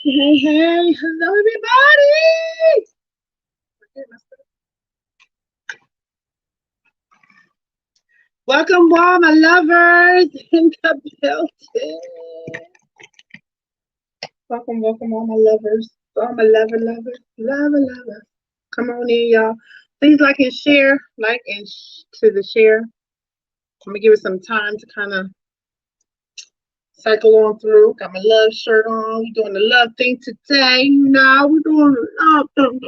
Hey, hey, hello everybody. Welcome, all my lovers in the building. Welcome, all my lovers. All my lovers. Come on in, y'all. Please like and share. Like and to the share. I'm gonna give it some time to kind of cycle on through. Got my love shirt on. We're doing the love thing today. We're doing the love thing.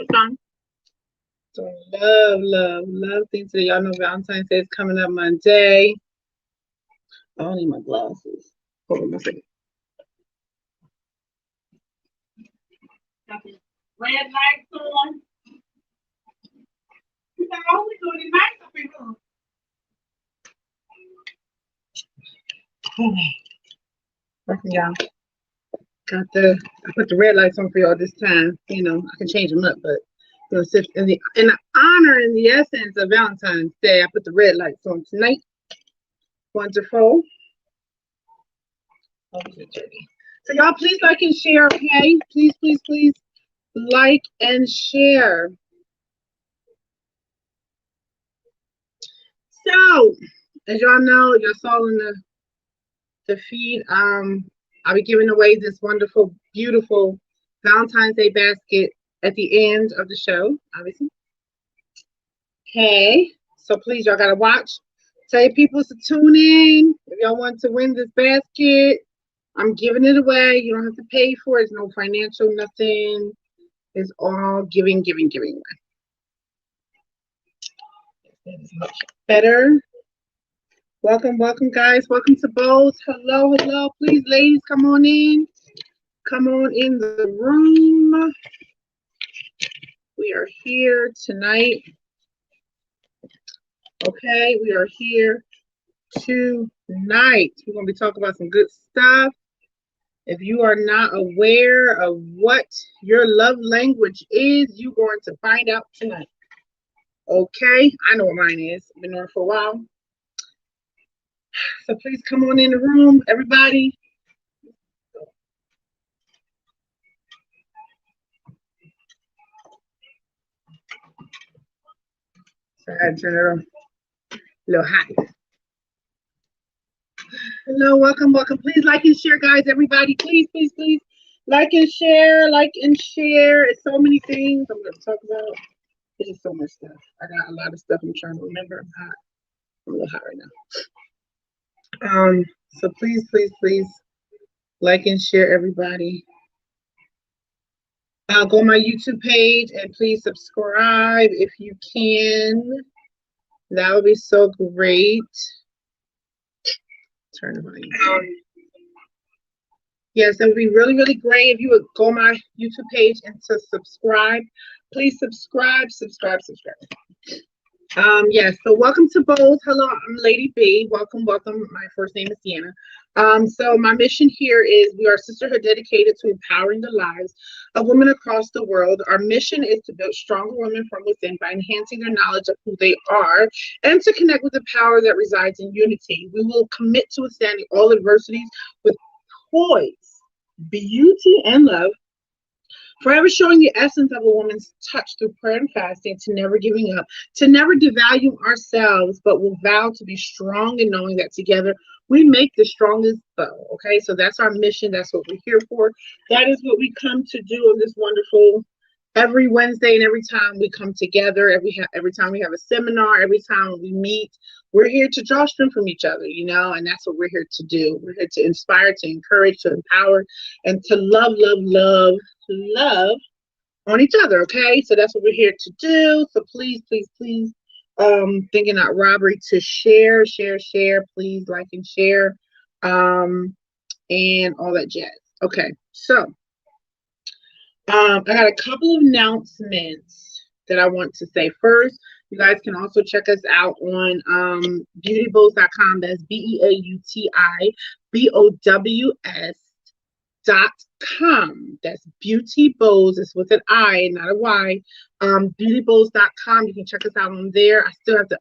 Doing love thing today. Y'all know Valentine's Day is coming up Monday. I don't need my glasses. Hold on a second. Got the red lights on. You got all we doing nice up in here. Listen, y'all. I put the red lights on for y'all this time. You know, I can change them up, but you know, in the honor and the essence of Valentine's Day, I put the red lights on tonight. Wonderful. So y'all, please like and share, okay? Please like and share. So, as y'all know, y'all saw in the feed, I'll be giving away this wonderful, beautiful Valentine's Day basket at the end of the show, obviously. Okay, so please, y'all gotta watch. Tell your people to tune in if y'all want to win this basket. I'm giving it away. You don't have to pay for it. It's no financial, nothing. It's all giving away. That is much better. Welcome, guys. Welcome to B.O.W.S. Hello. Please, ladies, come on in. Come on in the room. We are here tonight. Okay, we are here tonight. We're going to be talking about some good stuff. If you are not aware of what your love language is, you're going to find out tonight. Okay, I know what mine is. I've been on it for a while. So please come on in the room, everybody. So I had to turn it on. A little hot. Hello, welcome. Please like and share, guys. Everybody, please. Like and share. It's so many things I'm going to talk about. It's just so much stuff. I got a lot of stuff I'm trying to remember. I'm hot. I'm a little hot right now. So please like and share, everybody. Go on my YouTube page and please subscribe if you can. That would be so great. Turn it on. Yes, it would be really great if you would go on my YouTube page and to subscribe. Please subscribe. Yes, so welcome to B.O.W.S. Hello, I'm Lady B. Welcome. My first name is Deanna. So my mission here is we are a sisterhood dedicated to empowering the lives of women across the world. Our mission is to build stronger women from within by enhancing their knowledge of who they are and to connect with the power that resides in unity. We will commit to withstanding all adversities with poise, beauty, and love. Forever showing the essence of a woman's touch through prayer and fasting, to never giving up, to never devalue ourselves, but will vow to be strong in knowing that together we make the strongest bow. Okay, so that's our mission. That's what we're here for. That is what we come to do on this wonderful every Wednesday and every time we come together, every time we have a seminar, every time we meet, we're here to draw strength from each other, you know, and that's what we're here to do. We're here to inspire, to encourage, to empower, and to love on each other. Okay, so that's what we're here to do. So please, thinking not robbery to share. Please like and share, and all that jazz. Okay, so I got a couple of announcements that I want to say. First, you guys can also check us out on beautybows.com. That's BEAUTIBOWS.com. That's beautybows. It's with an I, not a Y. Beautybows.com. You can check us out on there. I still have to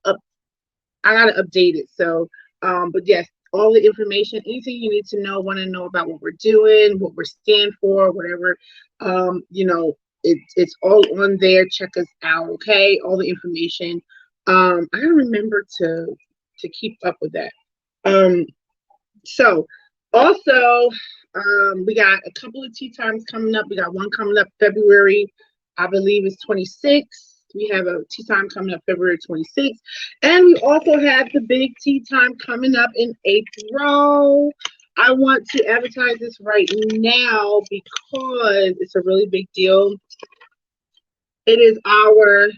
I gotta update it. So, but yes, all the information, anything you need to know, want to know about what we're doing, what we're stand for, whatever. You know, it's all on there. Check us out, okay? All the information. I gotta remember to keep up with that. Um, so also, we got a couple of tea times coming up. We got one coming up February, I believe it's 26th. We have a tea time coming up February 26th. And we also have the big tea time coming up in April. I want to advertise this right now because it's a really big deal. It is our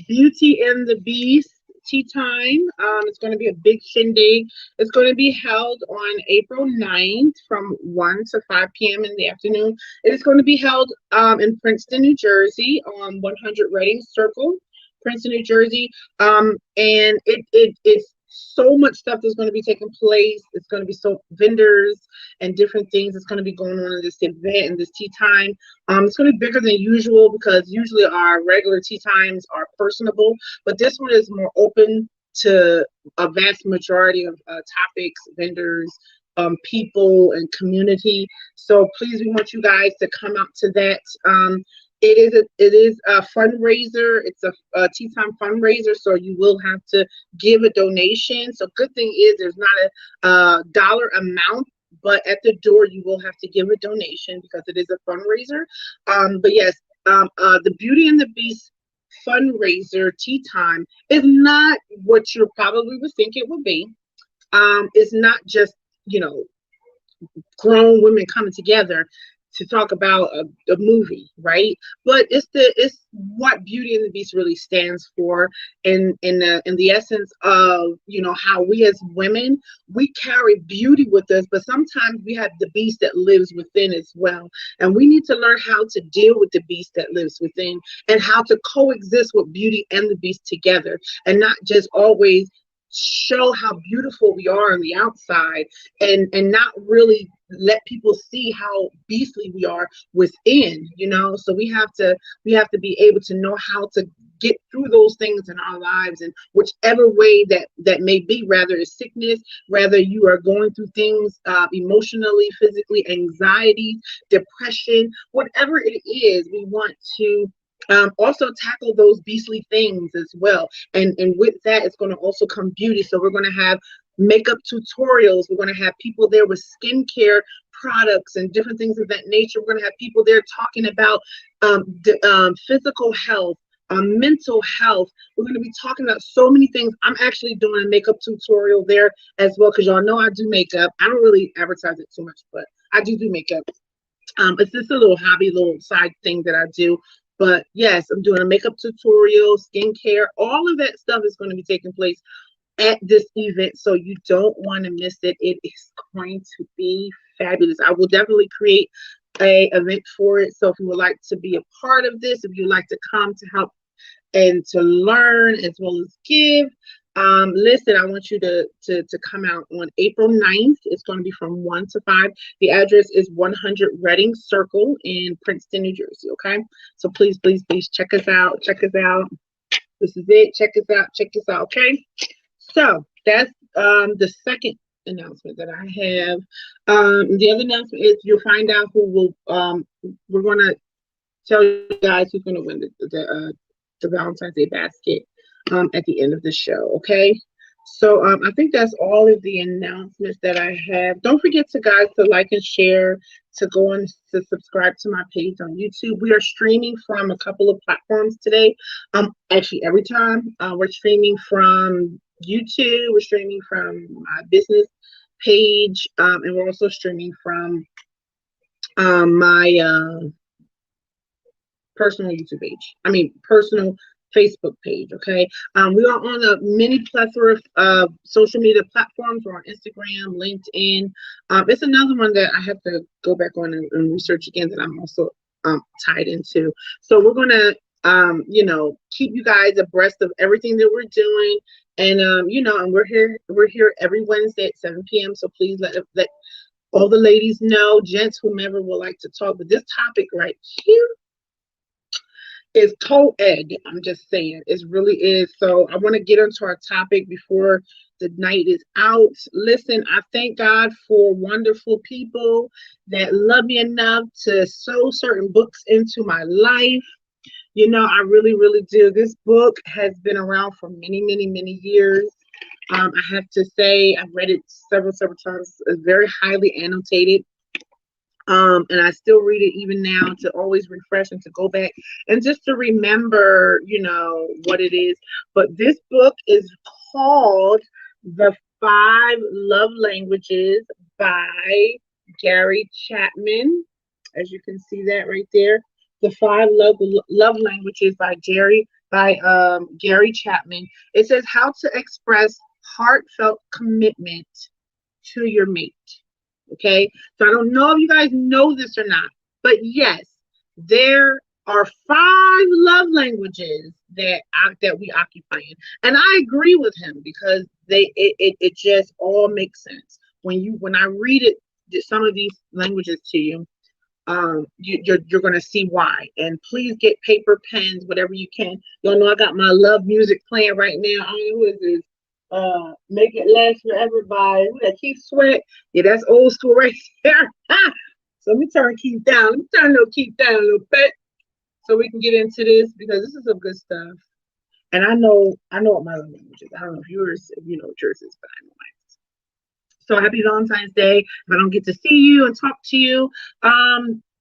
Beauty and the Beast tea time. It's going to be a big shindig. It's going to be held on April 9th from 1 to 5 p.m. in the afternoon. It is going to be held in Princeton, New Jersey on 100 Reading Circle, Princeton, New Jersey. And it's so much stuff that's going to be taking place. It's going to be so vendors and different things that's going to be going on in this event and this tea time. It's going to be bigger than usual because usually our regular tea times are personable, but this one is more open to a vast majority of topics, vendors, people, and community. So please, we want you guys to come out to that. It is a fundraiser. It's a tea time fundraiser, so you will have to give a donation. So good thing is there's not a dollar amount, but at the door you will have to give a donation because it is a fundraiser. But yes, the Beauty and the Beast fundraiser tea time is not what you probably would think it would be. It's not just, you know, grown women coming together to talk about a movie, right? But it's what Beauty and the Beast really stands for, in the essence of, you know, how we as women, we carry beauty with us, but sometimes we have the beast that lives within as well, and we need to learn how to deal with the beast that lives within and how to coexist with Beauty and the Beast together, and not just always show how beautiful we are on the outside and not really let people see how beastly we are within, you know. So we have to be able to know how to get through those things in our lives, and whichever way that may be, rather it's sickness, rather you are going through things emotionally, physically, anxiety, depression, whatever it is, we want to also tackle those beastly things as well. And with that, it's going to also come beauty. So we're going to have makeup tutorials. We're going to have people there with skincare products and different things of that nature. We're going to have people there talking about physical health, mental health. We're going to be talking about so many things. I'm actually doing a makeup tutorial there as well, because y'all know I do makeup. I don't really advertise it too much, but I do makeup. It's just a little hobby, little side thing that I do. But yes, I'm doing a makeup tutorial, skincare, all of that stuff is going to be taking place at this event. So you don't want to miss it. It is going to be fabulous. I will definitely create a event for it. So if you would like to be a part of this, if you'd like to come to help and to learn as well as give, listen, I want you to come out on April 9th. It's going to be from 1 to 5. The address is 100 Reading Circle in Princeton, New Jersey. Okay, so please, please, please check us out. Check us out. This is it. Check us out. Check us out. Okay, so that's the second announcement that I have. The other announcement is you'll find out who will. We're going to tell you guys who's going to win the Valentine's Day basket at the end of the show. Okay, so I think that's all of the announcements that I have. Don't forget to guys to like and share, to go on to subscribe to my page on YouTube. We are streaming from a couple of platforms today. Actually every time we're streaming from YouTube, we're streaming from my business page, and we're also streaming from my personal YouTube page. I mean, personal Facebook page. Okay. We are on a many plethora of social media platforms. We're on Instagram, LinkedIn. It's another one that I have to go back on and research again that I'm also tied into. So we're gonna keep you guys abreast of everything that we're doing. And and we're here every Wednesday at 7 p.m. So please let all the ladies know, gents, whomever would like to talk. But this topic right here is co-ed. I'm just saying, it really is. So I want to get into our topic before The night is out. Listen, I thank God for wonderful people that love me enough to sow certain books into my life. You know, I really, really do. This book has been around for many, many, many years. I have to say, I've read it several times. It's very highly annotated. And I still read it even now to always refresh and to go back and just to remember, you know, what it is. But this book is called The Five Love Languages by Gary Chapman. As you can see that right there. The Five Love Languages by Gary Chapman. It says how to express heartfelt commitment to your mate. Okay, so I don't know if you guys know this or not, but yes, there are five love languages that we occupy in, and I agree with him because it just all makes sense when I read it, some of these languages to you. You're gonna see why. And please get paper, pens, whatever you can. Y'all know I got my love music playing right now. I don't know who is this. Make It Last Forever by Keith Sweat. Yeah, that's old school right there. So let me turn Keith down. Let me turn little Keith down a little bit so we can get into this because this is some good stuff. And I know what my love language is. I don't know if you know what yours is, but I know mine. So happy Valentine's Day. If I don't get to see you and talk to you,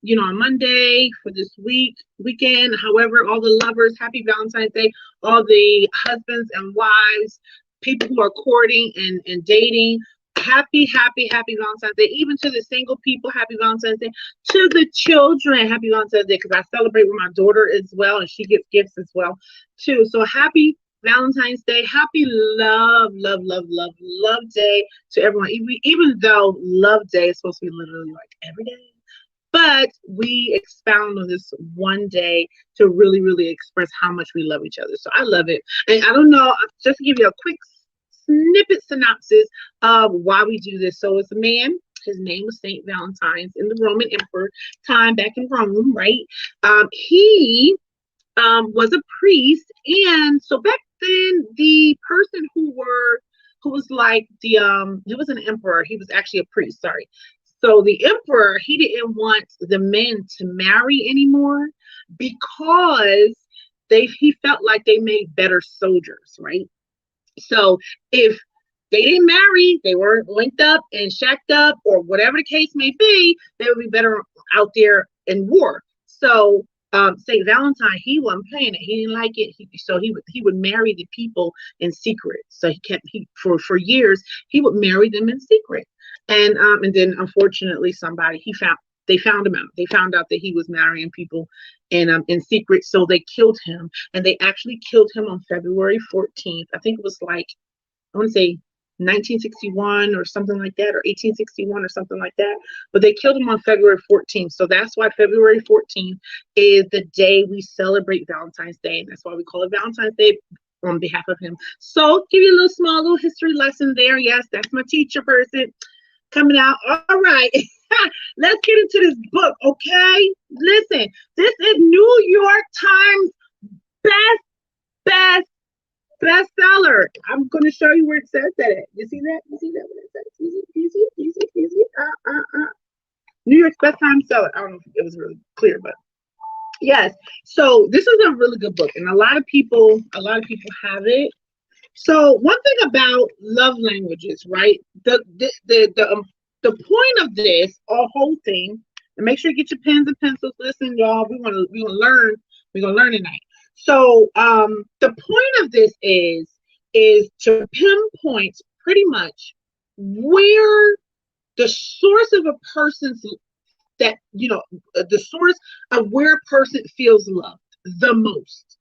you know, on Monday for this weekend. However, all the lovers, happy Valentine's Day. All the husbands and wives, people who are courting and dating, happy Valentine's Day. Even to the single people, happy Valentine's Day. To the children, happy Valentine's Day, because I celebrate with my daughter as well, and she gets gifts as well too. So happy Valentine's Day. Happy love day to everyone. Even though love day is supposed to be literally like every day, but we expound on this one day to really, really express how much we love each other. So I love it. And I don't know, just to give you a quick snippet synopsis of why we do this. So it's a man. His name was Saint Valentine's in the Roman Emperor time back in Rome, right? He was a priest, and so back then the person who was like he was an emperor. He was actually a priest. Sorry. So the emperor, he didn't want the men to marry anymore because he felt like they made better soldiers, right? So if they didn't marry, they weren't linked up and shacked up, or whatever the case may be, they would be better out there in war. So Saint Valentine, he wasn't playing it. He didn't like it. So he would marry the people in secret. So for years he would marry them in secret. And then unfortunately they found him out. They found out that he was marrying people in secret. So they killed him, and they actually killed him on February 14th. I think it was like, I want to say 1961 or something like that, or 1861 or something like that. But they killed him on February 14th. So that's why February 14th is the day we celebrate Valentine's Day. And that's why we call it Valentine's Day on behalf of him. So give you a little history lesson there. Yes, that's my teacher person coming out. All right. Let's get into this book, okay? Listen, this is New York Times bestseller. I'm going to show you where it says that at. You see that? You see that? What it says? Easy. New York's best time seller. I don't know if it was really clear, but yes. So this is a really good book, and a lot of people have it. So one thing about love languages, right? The point of this whole thing, and make sure you get your pens and pencils. Listen, y'all, we want to learn. We're gonna learn tonight. So the point of this is to pinpoint pretty much where the source of a person's the source of where a person feels loved the most.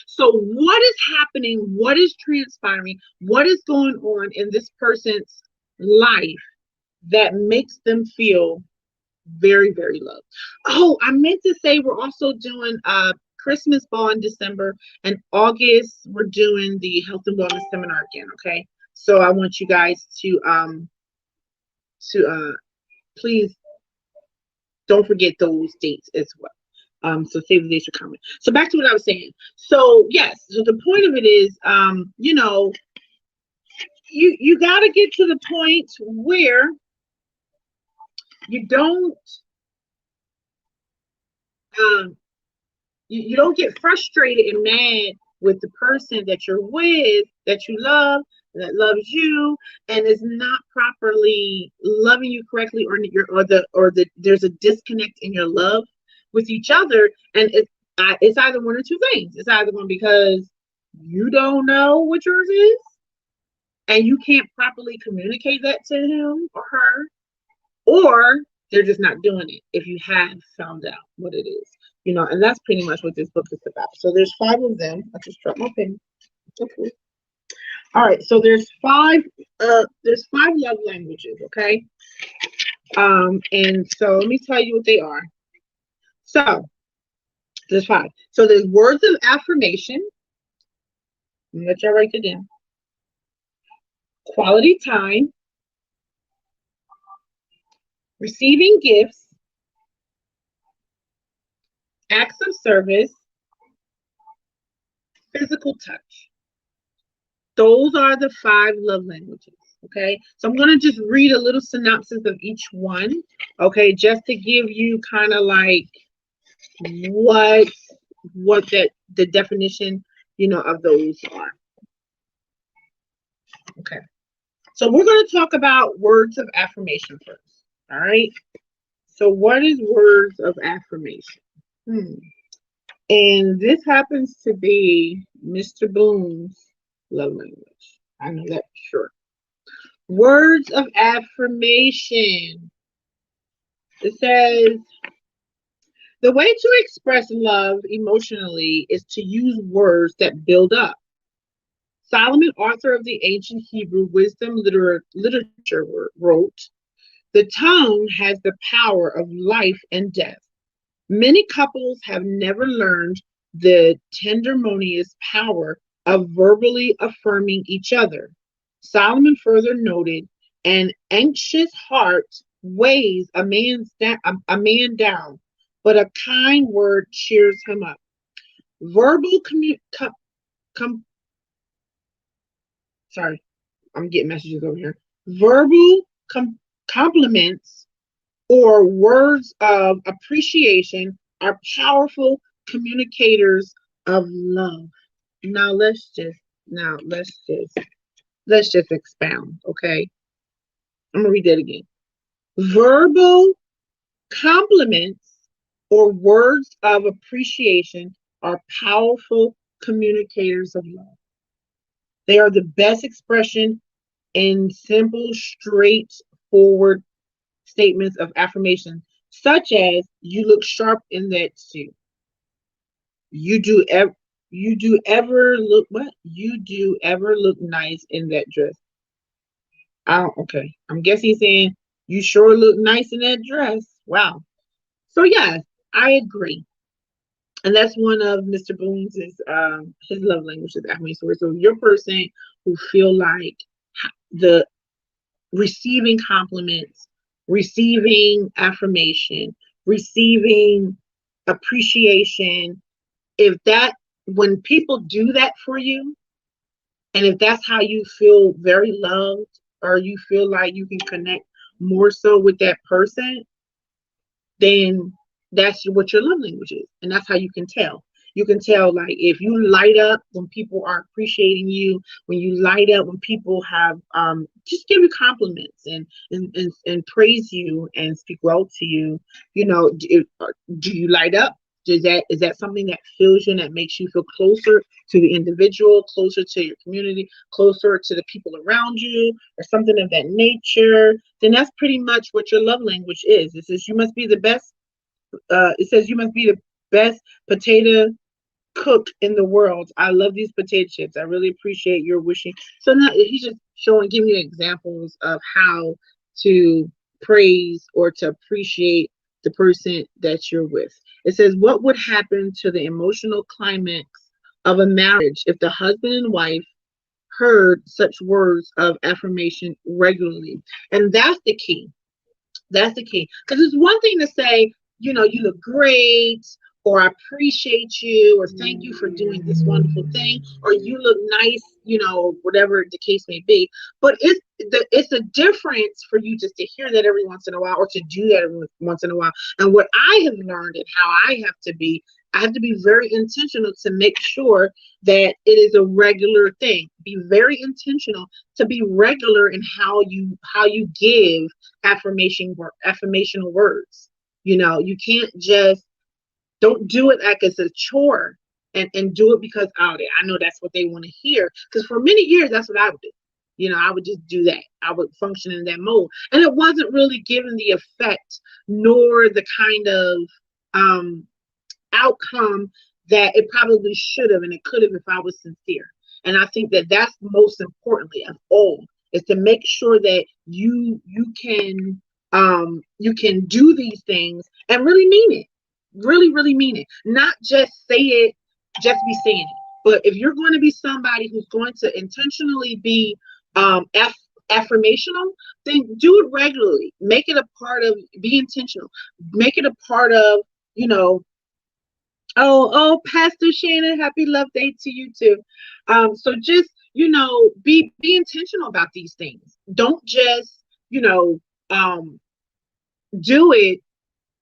So what is happening? What is transpiring? What is going on in this person's life that makes them feel very, very loved? Oh, I meant to say we're also doing Christmas ball in December, and August we're doing the health and wellness seminar again. Okay, so I want you guys to please don't forget those dates as well. So save the dates for coming. So back to what I was saying. So yes, so the point of it is, you got to get to the point where you don't um you don't get frustrated and mad with the person that you're with, that you love, that loves you, and is not properly loving you correctly, or there's a disconnect in your love with each other, and it's either one or two things. It's either going because you don't know what yours is, and you can't properly communicate that to him or her, or they're just not doing it if you have found out what it is, and that's pretty much what this book is about. So there's five of them. I just dropped my pen. Okay. All right, so there's five love languages, okay? And so let me tell you what they are. So there's five. So there's words of affirmation. Let y'all write it down. Quality time, receiving gifts, acts of service, physical touch. Those are the five love languages. Okay, so I'm going to just read a little synopsis of each one. Okay, just to give you kind of like what the definition of those are. Okay, so we're going to talk about words of affirmation first. All right, so what is words of affirmation? And this happens to be Mr. Boone's love language. I know that for sure. Words of affirmation. It says, the way to express love emotionally is to use words that build up. Solomon, author of the ancient Hebrew wisdom literature, wrote, the tongue has the power of life and death. Many couples have never learned the tendermonious power of verbally affirming each other. Solomon further noted, an anxious heart weighs a man down, but a kind word cheers him up. Verbal sorry, I'm getting messages over here. Verbal compliments or words of appreciation are powerful communicators of love. Now let's just expound, okay? I'm gonna read that again. Verbal compliments or words of appreciation are powerful communicators of love. They are the best expression in simple, straightforward statements of affirmation, such as, you look sharp in that suit. You do ever look nice in that dress. Okay. I'm guessing he's saying, you sure look nice in that dress. Wow. So yeah, I agree. And that's one of Mr. Boone's his love languages, affirmation. So you're a person who feel like the receiving compliments, receiving affirmation, receiving appreciation, when people do that for you, and if that's how you feel very loved, or you feel like you can connect more so with that person, then that's what your love language is. And that's how you can tell. You can tell, like, if you light up when people are appreciating you, when you light up when people have just give you compliments and praise you and speak well to you, do you light up? Is that something that fills you and that makes you feel closer to the individual, closer to your community, closer to the people around you, or something of that nature? Then that's pretty much what your love language is. It says you must be the best. It says you must be the best potato cook in the world. I love these potato chips. I really appreciate your wishing. So now he's just giving you examples of how to praise or to appreciate the person that you're with. It says, what would happen to the emotional climax of a marriage if the husband and wife heard such words of affirmation regularly? And that's the key. That's the key. Because it's one thing to say, you look great, or I appreciate you, or thank you for doing this wonderful thing, or you look nice, whatever the case may be. But it's a difference for you just to hear that every once in a while, or to do that every once in a while. And what I have learned and how I have to be very intentional to make sure that it is a regular thing. Be very intentional to be regular in how you give affirmational words. You can't just, don't do it like it's a chore, and do it because, oh, I know that's what they want to hear. Because for many years, that's what I would do. I would just do that. I would function in that mode. And it wasn't really given the effect nor the kind of outcome that it probably should have and it could have if I was sincere. And I think that that's most importantly of all, is to make sure that you can do these things and really mean it. Really, really mean it. Not just say it, just be saying it. But if you're going to be somebody who's going to intentionally be affirmational, then do it regularly. Make it a part of, be intentional. Make it a part of, oh, Pastor Shannon, happy love day to you too. So just, be intentional about these things. Don't just, do it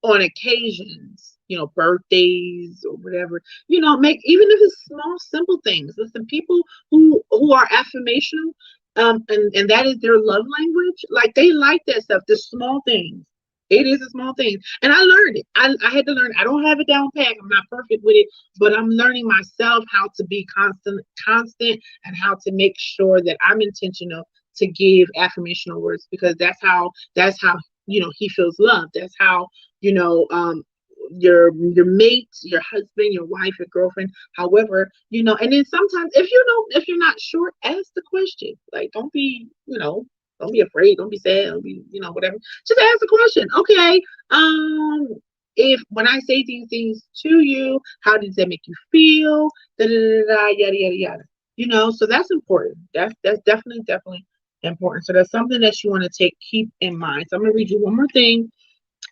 on occasions, birthdays or whatever, make, even if it's small, simple things. Listen, people who are affirmational, and that is their love language, like they like that stuff, the small things. It is a small thing. And I learned it. I had to learn. I don't have it down pat. I'm not perfect with it, but I'm learning myself how to be constant, and how to make sure that I'm intentional to give affirmational words, because that's how he feels loved. That's how your mate, your husband, your wife, your girlfriend, however, and then sometimes if you're not sure, ask the question. Like, don't be afraid, don't be sad, don't be, whatever. Just ask the question. Okay, if when I say these things to you, how does that make you feel? Da, da, da, da, yada yada yada. So that's important. That's definitely important. So that's something that you want to keep in mind. So I'm gonna read you one more thing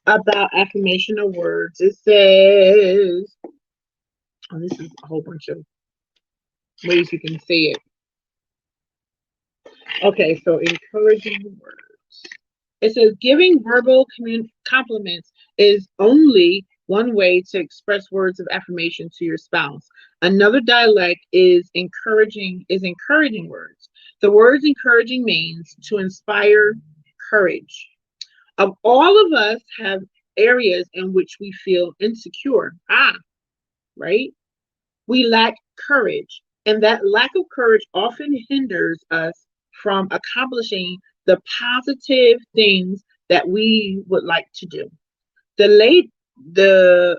about affirmational words. It says, oh, this is a whole bunch of ways you can say it. Okay, so encouraging words. It says giving verbal compliments is only one way to express words of affirmation to your spouse. Another dialect is encouraging words. The words encouraging means to inspire courage. Of all of us have areas in which we feel insecure. Right? We lack courage, and that lack of courage often hinders us from accomplishing the positive things that we would like to do. The late the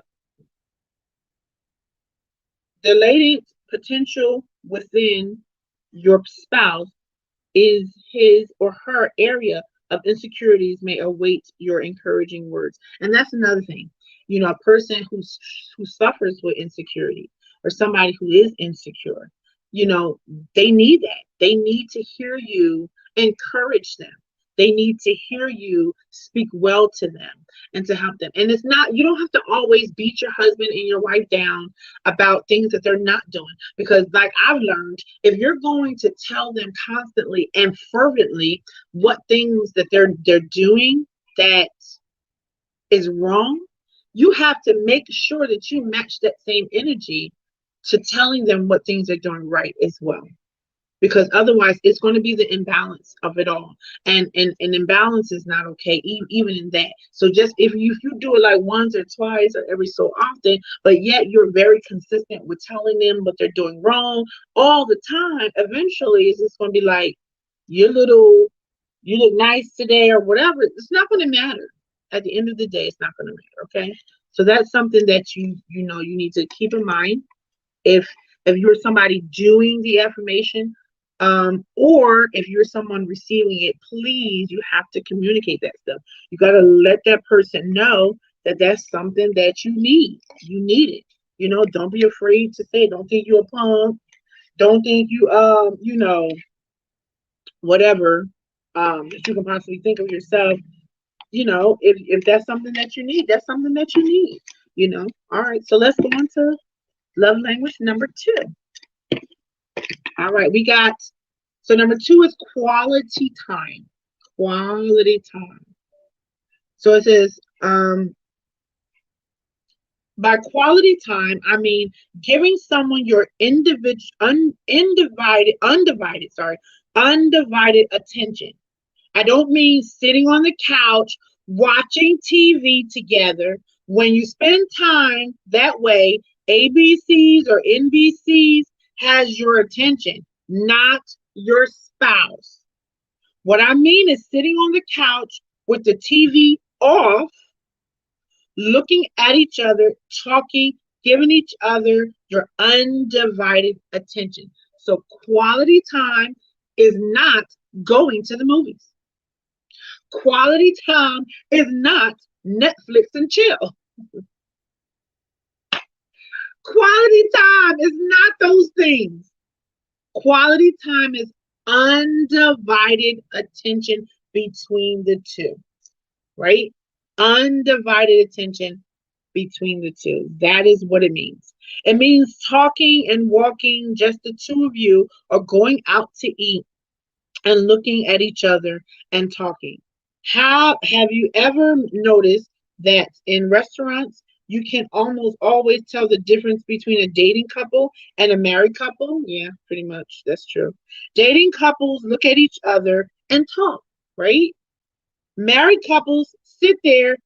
the latent potential within your spouse is his or her area of insecurities may await your encouraging words. And that's another thing. A person who suffers with insecurity, or somebody who is insecure, they need that. They need to hear you encourage them. They need to hear you speak well to them and to help them. And it's not, you don't have to always beat your husband and your wife down about things that they're not doing. Because, like I've learned, if you're going to tell them constantly and fervently what things that they're doing that is wrong, you have to make sure that you match that same energy to telling them what things are doing right as well. Because otherwise it's going to be the imbalance of it all, and imbalance is not okay, even in that. So just if you do it like once or twice or every so often, but yet you're very consistent with telling them what they're doing wrong all the time, eventually it's just going to be like, you look nice today or whatever. It's not going to matter. At the end of the day, it's not going to matter. Okay, so that's something that you need to keep in mind. If you're somebody doing the affirmation, or if you're someone receiving it, please, you have to communicate that stuff. You got to let that person know that that's something that you need. You need it. Don't be afraid to say it. Don't think you're a punk. Don't think whatever that you can possibly think of yourself. If that's something that you need, that's something that you need. All right, so let's go on to love language number two. All right, we got, so number two is quality time. Quality time. So it says, by quality time, I mean giving someone your undivided attention. I don't mean sitting on the couch watching TV together. When you spend time that way, ABCs or NBCs has your attention, not your spouse. What I mean is sitting on the couch with the TV off, looking at each other, talking, giving each other your undivided attention. So quality time is not going to the movies. Quality time is not Netflix and chill. Quality time is not those things. Quality time is undivided attention between the two, right? Undivided attention between the two. That is what it means. It means talking and walking, just the two of you, or going out to eat and looking at each other and talking. How have you ever noticed that in restaurants you can almost always tell the difference between a dating couple and a married couple? Yeah, pretty much. That's true. Dating couples look at each other and talk, right? Married couples sit there,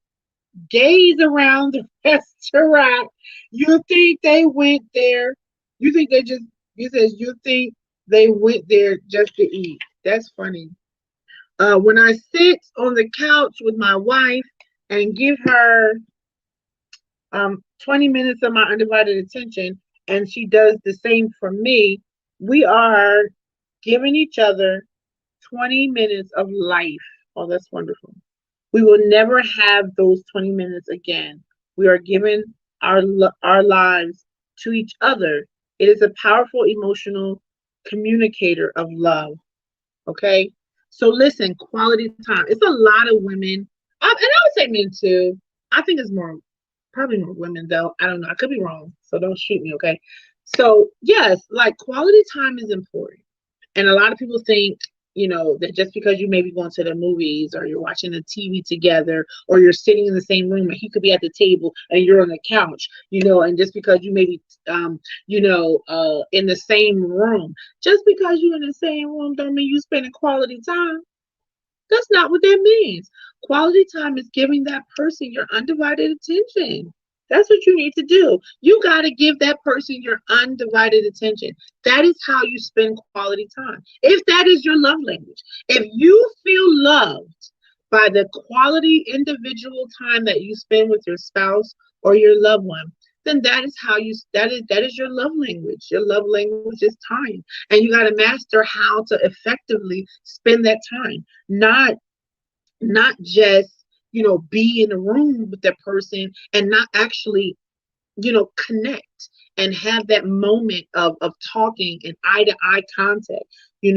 gaze around the restaurant. You think they went there. You think they just, you says you think they went there just to eat. That's funny. When I sit on the couch with my wife and give her 20 minutes of my undivided attention, and she does the same for me, we are giving each other 20 minutes of life. Oh, that's wonderful. We will never have those 20 minutes again. We are giving our lives to each other. It is a powerful emotional communicator of love. Okay? So listen, quality time. It's a lot of women, and I would say men too. I think it's more, probably more women though. I don't know. I could be wrong. So don't shoot me, okay? So yes, like quality time is important. And a lot of people think, that just because you may be going to the movies or you're watching the TV together or you're sitting in the same room and he could be at the table and you're on the couch, and just because you may be, in the same room, just because you're in the same room don't mean you spending quality time. That's not what that means. Quality time is giving that person your undivided attention. That's what you need to do. You got to give that person your undivided attention. That is how you spend quality time. If that is your love language, if you feel loved by the quality individual time that you spend with your spouse or your loved one, then that is how you, that is your love language. Your love language is time. And you got to master how to effectively spend that time. Not just, be in a room with that person and not actually, connect and have that moment of talking and eye to eye contact. You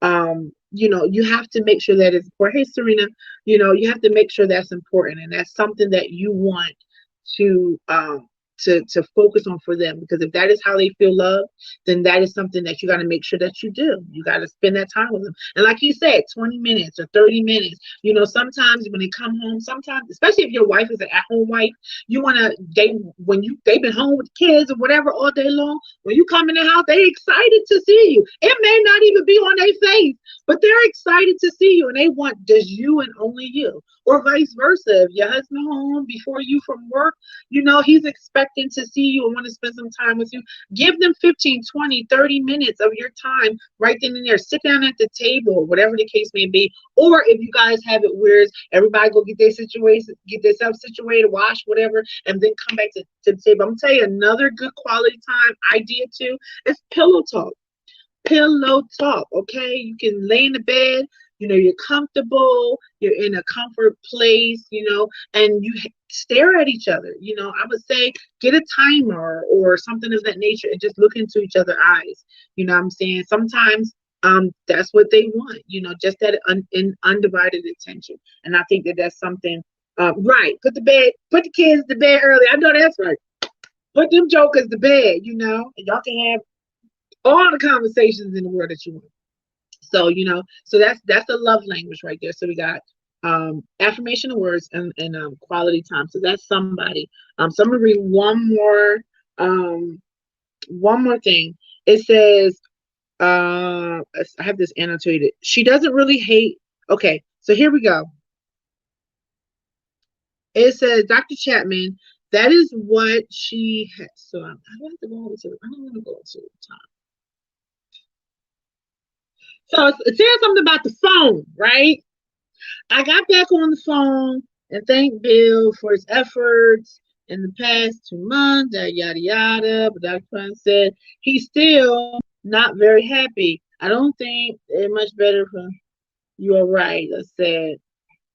have to make sure that it's important. Hey Serena, you have to make sure that's important and that's something that you want to to focus on for them, because if that is how they feel loved, then that is something that you got to make sure that you do. You got to spend that time with them. And like you said, 20 minutes or 30 minutes, sometimes when they come home, sometimes, especially if your wife is an at-home wife, you want to, they've been home with the kids or whatever all day long, when you come in the house, they excited to see you. It may not even be on their face, but they're excited to see you and they want just you and only you. Or vice versa. If your husband home before you from work, he's expecting to see you and want to spend some time with you. Give them 15, 20, 30 minutes of your time right then and there. Sit down at the table, whatever the case may be. Or if you guys have it where everybody go get their situation, get themselves situated, wash, whatever, and then come back to the table. I'm gonna tell you another good quality time idea too is pillow talk. Pillow talk, okay? You can lay in the bed, you're comfortable, you're in a comfort place, and you stare at each other. I would say get a timer or something of that nature and just look into each other's eyes. You know what I'm saying? Sometimes that's what they want, just that undivided attention. And I think that that's something Right. Put the kids to bed early. I know that's right. Put them jokers to bed, and y'all can have all the conversations in the world that you want. So, so that's a love language right there. So we got affirmation of words and quality time. So that's somebody. So I'm gonna read one more thing. It says, I have this annotated. She doesn't really hate. Okay, so here we go. It says, Dr. Chapman, that is what she has. So I have to go over to. I don't want to go to the top. So it says something about the phone, right? I got back on the phone and thanked Bill for his efforts in the past 2 months, yada yada. But Dr. Pine said he's still not very happy. I don't think it's much better for you. Are right, I said.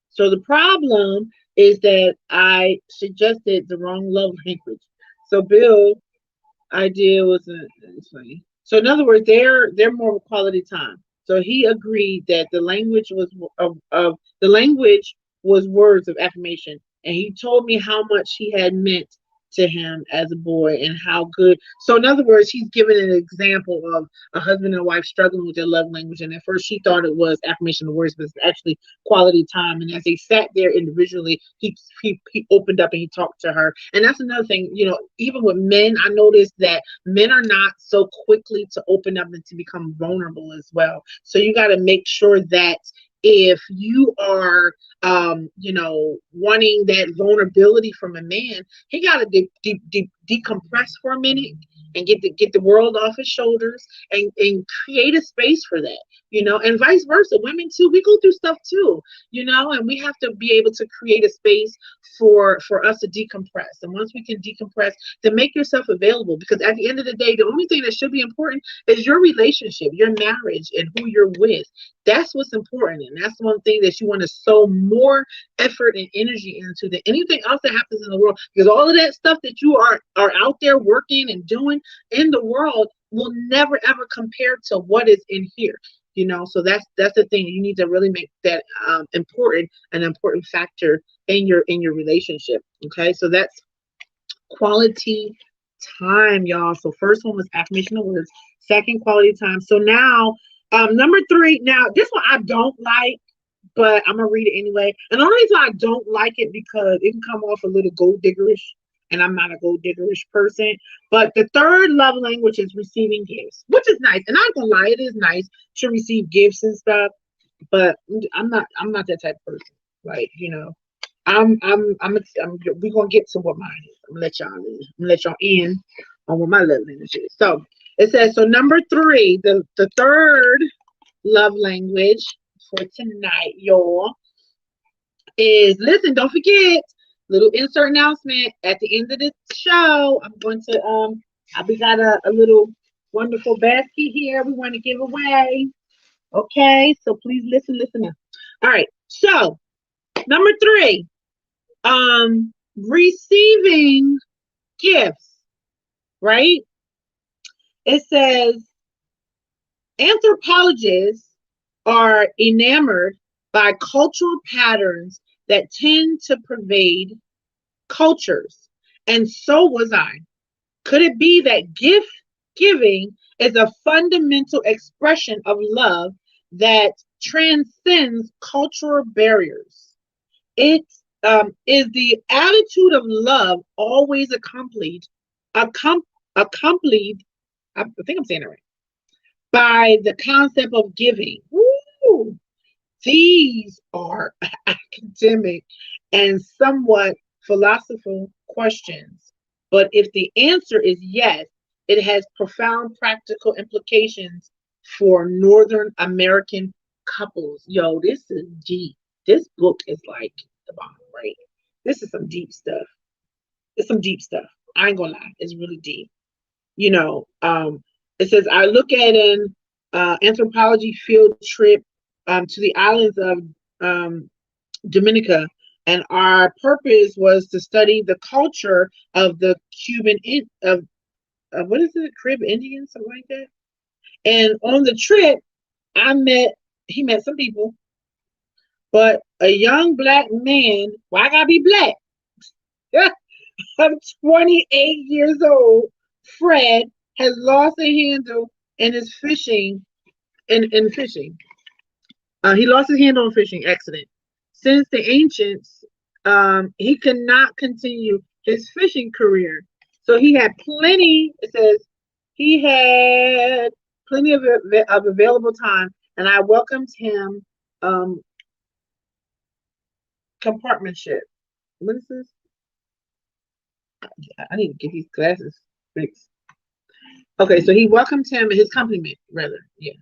So the problem is that I suggested the wrong love language. So Bill idea wasn't funny. So in other words, they're more of quality time. So he agreed that the language was of the language was words of affirmation, and he told me how much he had meant to him as a boy and how good. So in other words, he's given an example of a husband and a wife struggling with their love language, and at first she thought it was affirmation of words, but it's actually quality time. And as they sat there individually, he opened up and he talked to her. And that's another thing, even with men, I noticed that men are not so quickly to open up and to become vulnerable as well. So you got to make sure that if you are wanting that vulnerability from a man, he got to decompress for a minute and get the world off his shoulders and create a space for that, and vice versa. Women too, we go through stuff too, and we have to be able to create a space for us to decompress. And once we can decompress, then make yourself available, because at the end of the day, the only thing that should be important is your relationship, your marriage, and who you're with. That's what's important, and that's one thing that you want to sow more effort and energy into than anything else that happens in the world, because all of that stuff that you are out there working and doing in the world will never ever compare to what is in here. So that's the thing. You need to really make that an important factor in your relationship. Okay, so that's quality time, y'all. So first one was affirmation of words, second quality time. So now number 3. Now this one I don't like, but I'm gonna read it anyway. And the only reason I don't like it because it can come off a little gold diggerish, and I'm not a gold diggerish person. But the third love language is receiving gifts, which is nice. And I'm not gonna lie, it is nice to receive gifts and stuff. But I'm not that type of person. Like, we're gonna get to what mine is. I'm gonna let y'all in on what my love language is. So it says, so number 3, the third love language for tonight, y'all, is, listen, don't forget, little insert announcement at the end of this show. I'm going to we got a little wonderful basket here we want to give away. Okay, so please listen up. All right, so number 3, receiving gifts, right? It says anthropologists are enamored by cultural patterns that tend to pervade cultures, and so was I. Could it be that gift giving is a fundamental expression of love that transcends cultural barriers? It is the attitude of love always accompanied, I think I'm saying it right, by the concept of giving. Woo! These are academic and somewhat philosophical questions. But if the answer is yes, it has profound practical implications for Northern American couples. Yo, this is deep. This book is like the bomb, right? This is some deep stuff. It's some deep stuff. I ain't gonna lie, it's really deep. It says, I look at an anthropology field trip to the islands of Dominica, and our purpose was to study the culture of the what is it, Carib Indians, something like that. And on the trip, he met some people, But a young black man, why I gotta be black? Of 28 years old, Fred has lost a handle in his fishing in fishing. He lost his handle in fishing accident. Since the ancients, he could not continue his fishing career. So he had plenty, it says, he had plenty of available time, and I welcomed him compartmentship. What is this? I need to get these glasses fixed. Okay, so he welcomed him, his compliment, rather. Yeah.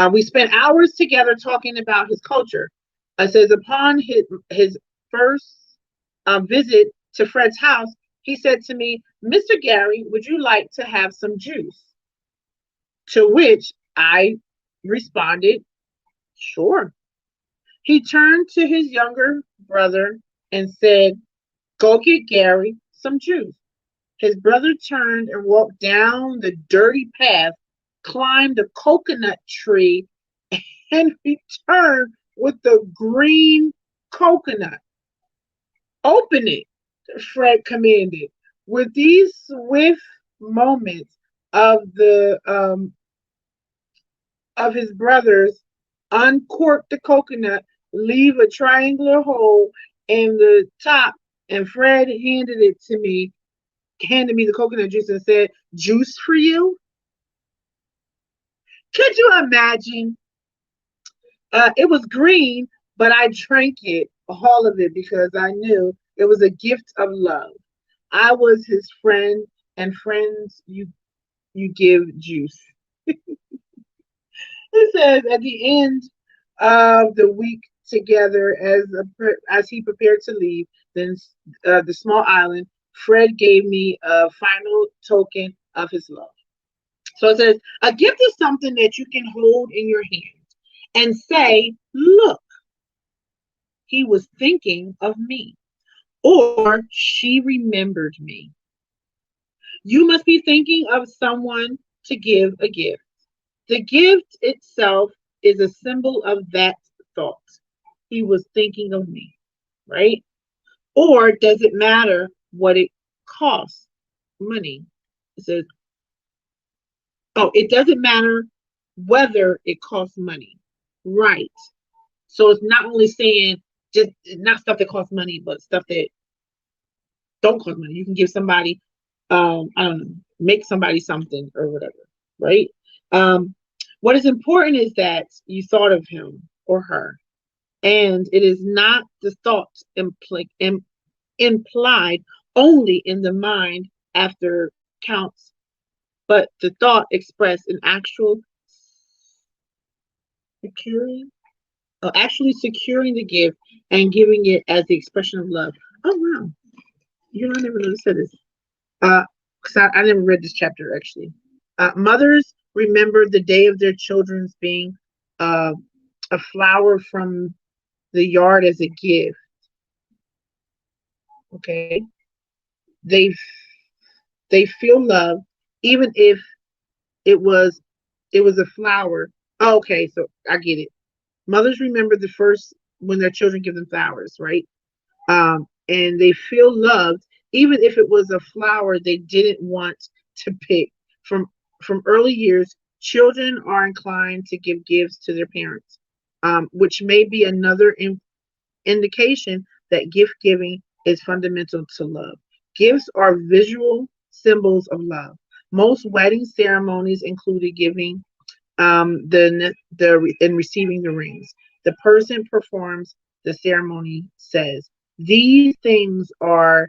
We spent hours together talking about his culture. It says upon his first visit to Fred's house, he said to me, "Mr. Gary, would you like to have some juice?" To which I responded, "Sure." He turned to his younger brother and said, "Go get Gary some juice." His brother turned and walked down the dirty path, climbed a coconut tree, and returned with the green coconut. "Open it," Fred commanded. With these swift moments of his brothers, uncork the coconut, leave a triangular hole in the top, and Fred handed me the coconut juice and said, "Juice for you?" Could you imagine? It was green, but I drank it, all of it, because I knew it was a gift of love. I was his friend, and friends you give juice. It says at the end of the week together, as he prepared to leave, then the small island, Fred gave me a final token of his love. So it says a gift is something that you can hold in your hand and say, "Look, he was thinking of me," or "She remembered me." You must be thinking of someone to give a gift. The gift itself is a symbol of that thought. He was thinking of me, right? Or does it matter what it costs? Money. It says, oh, it doesn't matter whether it costs money. Right. So it's not only saying just not stuff that costs money, but stuff that don't cost money. You can give somebody, I don't know, make somebody something or whatever, right? Um, what is important is that you thought of him or her, and it is not the thought implied only in the mind after counts, but the thought expressed in securing, actually securing the gift and giving it as the expression of love. Oh wow, you know, I never noticed this. Because I never read this chapter actually. Mothers remember the day of their children's being uh, a flower from the yard as a gift. Okay, they they feel love even if it was a flower. Oh, okay, so I get it. Mothers remember the first when their children give them flowers, right? And they feel loved even if it was a flower they didn't want to pick. From early years, children are inclined to give gifts to their parents, which may be another indication that gift giving is fundamental to love. Gifts are visual symbols of love. Most wedding ceremonies included giving the and receiving the rings. The person performs the ceremony says, "These things are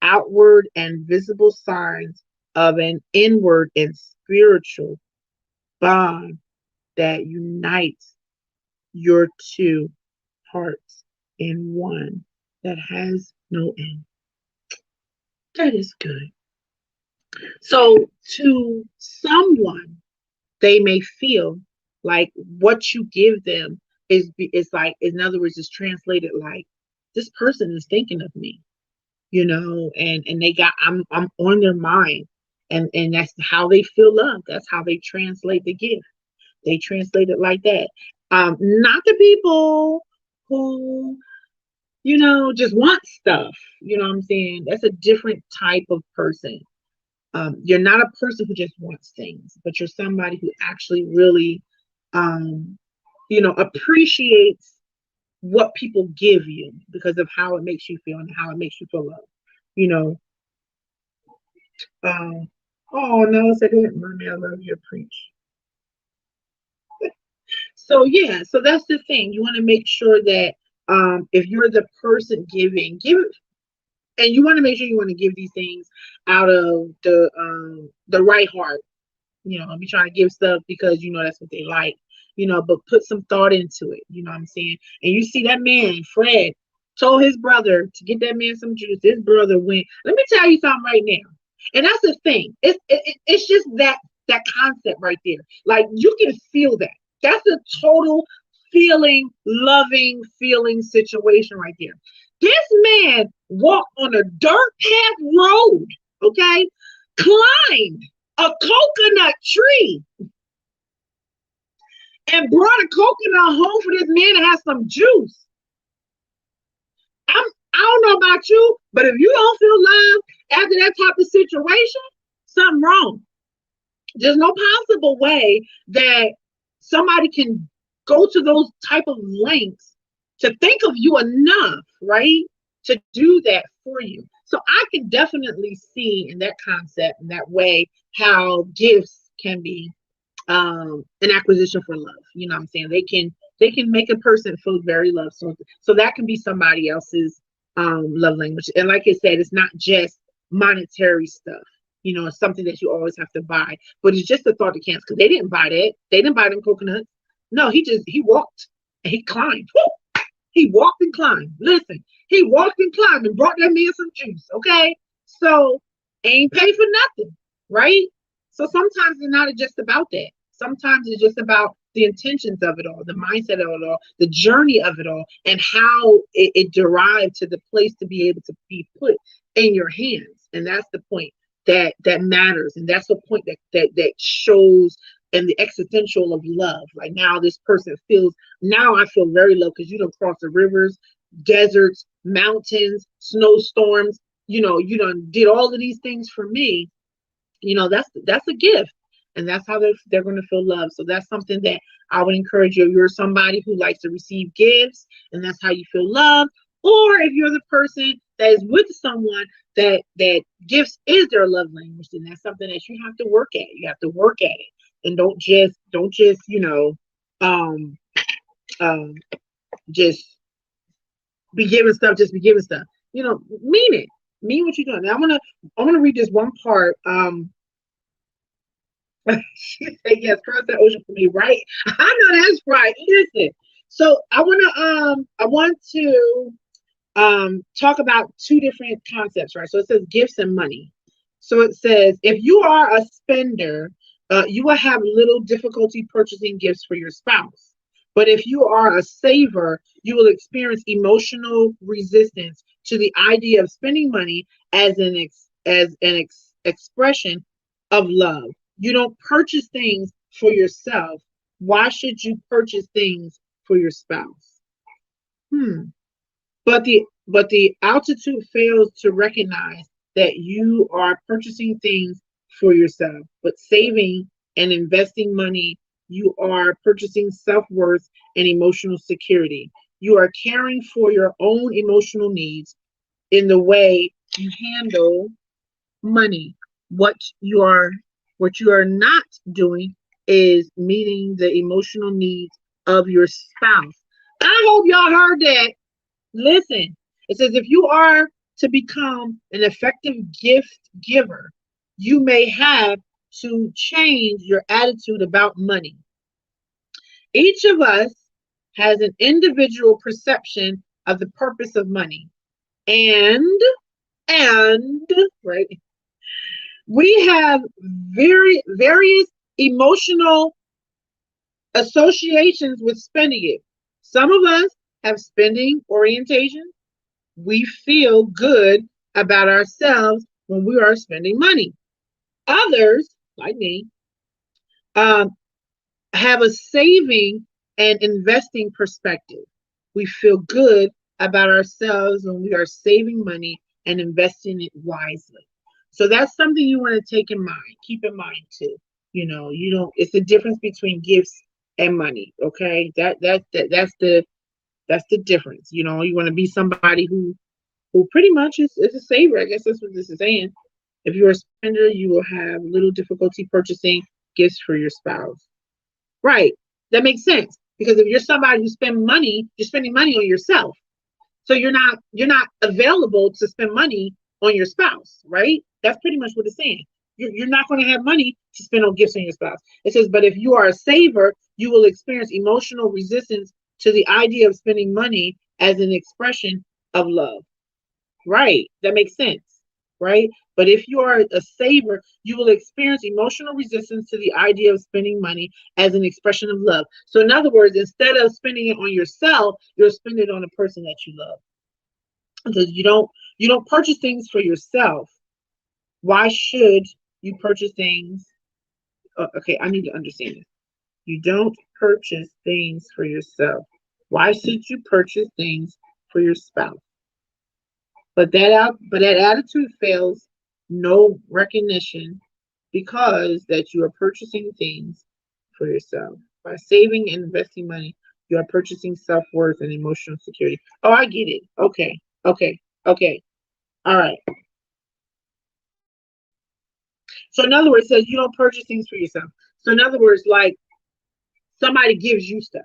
outward and visible signs of an inward and spiritual bond that unites your two hearts in one that has no end." That is good. So, to someone, they may feel like what you give them is like, in other words, is translated like, this person is thinking of me, and they got, I'm on their mind, and that's how they feel love. That's how they translate the gift. They translate it like that. Not the people. who, just wants stuff. You know what I'm saying? That's a different type of person. You're not a person who just wants things, but you're somebody who actually really, um, appreciates what people give you because of how it makes you feel and how it makes you feel loved. You know, um, oh no, said it, mommy, I love your preach. So yeah, so that's the thing. You want to make sure that if you're the person giving, give it, and you want to make sure you want to give these things out of the right heart. I'll be trying to give stuff because that's what they like. But put some thought into it. You know what I'm saying? And you see that man, Fred, told his brother to get that man some juice. His brother went. Let me tell you something right now. And that's the thing. It's just that concept right there. Like you can feel that. That's a total feeling, loving feeling situation right there. This man walked on a dirt path road, okay? Climbed a coconut tree and brought a coconut home for this man to have some juice. I don't know about you, but if you don't feel love after that type of situation, something wrong. There's no possible way that somebody can go to those type of lengths to think of you enough, right? To do that for you. So I can definitely see in that concept, in that way, how gifts can be an acquisition for love. You know what I'm saying? They can make a person feel very loved. So that can be somebody else's love language. And like I said, it's not just monetary stuff. It's something that you always have to buy. But it's just the thought that counts because they didn't buy that. They didn't buy them coconuts. No, he walked and he climbed. Woo! He walked and climbed. Listen, he walked and climbed and brought that man some juice. Okay. So ain't pay for nothing, right? So sometimes it's not just about that. Sometimes it's just about the intentions of it all, the mindset of it all, the journey of it all, and how it derived to the place to be able to be put in your hands. And that's the point that matters, and that's the point that shows and the existential of love. Like now, this person feels now I feel very loved because you don't cross the rivers, deserts, mountains, snowstorms. You done did all of these things for me. That's a gift, and that's how they're going to feel love. So that's something that I would encourage you. If you're somebody who likes to receive gifts and that's how you feel love, or if you're the person that is with someone that gifts is their love language, then that's something that you have to work at. You have to work at it, and don't just um um just be giving stuff, just be giving stuff. Mean it. Mean what you're doing. Now I wanna read this one part. She said, yes, cross that ocean for me, right? I know that's right. Listen. So I want to talk about two different concepts, right? So it says gifts and money. So it says if you are a spender, you will have little difficulty purchasing gifts for your spouse. But if you are a saver, you will experience emotional resistance to the idea of spending money as an expression of love. You don't purchase things for yourself. Why should you purchase things for your spouse? Hmm. But the altitude fails to recognize that you are purchasing things for yourself, but saving and investing money, you are purchasing self-worth and emotional security. You are caring for your own emotional needs in the way you handle money. What you are what you are not doing is meeting the emotional needs of your spouse. I hope y'all heard that. Listen, it says if you are to become an effective gift giver, you may have to change your attitude about money. Each of us has an individual perception of the purpose of money. And right, we have various emotional associations with spending it. Some of us have spending orientation. We feel good about ourselves when we are spending money. Others, like me, um, have a saving and investing perspective. We feel good about ourselves when we are saving money and investing it wisely. So that's something you want to take in mind, keep in mind too. You don't, it's the difference between gifts and money. Okay. That's the difference. You want to be somebody who pretty much is a saver. I guess that's what this is saying. If you're a spender, you will have little difficulty purchasing gifts for your spouse. Right. That makes sense. Because if you're somebody who spend money, you're spending money on yourself. So you're not available to spend money on your spouse, right? That's pretty much what it's saying. You're not going to have money to spend on gifts on your spouse. It says, but if you are a saver, you will experience emotional resistance to the idea of spending money as an expression of love. Right. That makes sense. Right. But if you are a saver, you will experience emotional resistance to the idea of spending money as an expression of love. So, in other words, instead of spending it on yourself, you'll spend it on a person that you love. Because you don't purchase things for yourself. Why should you purchase things? Okay, I need to understand this. You don't purchase things for yourself. Why should you purchase things for your spouse? But that attitude fails no recognition because that you are purchasing things for yourself. By saving and investing money, you are purchasing self-worth and emotional security. Oh, I get it. Okay. Okay. Okay. All right. So in other words, it says you don't purchase things for yourself. So in other words, like somebody gives you stuff.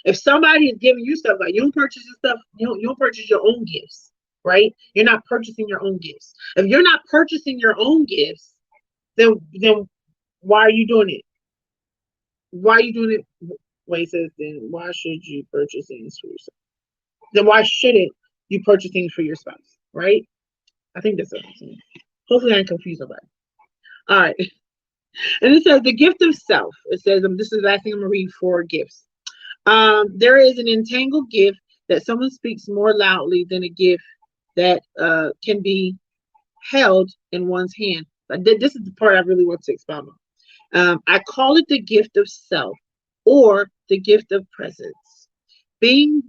If somebody is giving you stuff, like you don't purchase your stuff, you don't purchase your own gifts, right? You're not purchasing your own gifts. If you're not purchasing your own gifts, then why are you doing it? Why are you doing it? Wait, it says then why should you purchase things for yourself? Then why shouldn't you purchase things for your spouse, right? I think that's what I'm saying. Hopefully I ain't confused about it. All right. And it says the gift of self. It says this is the last thing I'm gonna read for gifts. There is an entangled gift that someone speaks more loudly than a gift that can be held in one's hand. But this is the part I really want to expound on. I call it the gift of self or the gift of presence. Being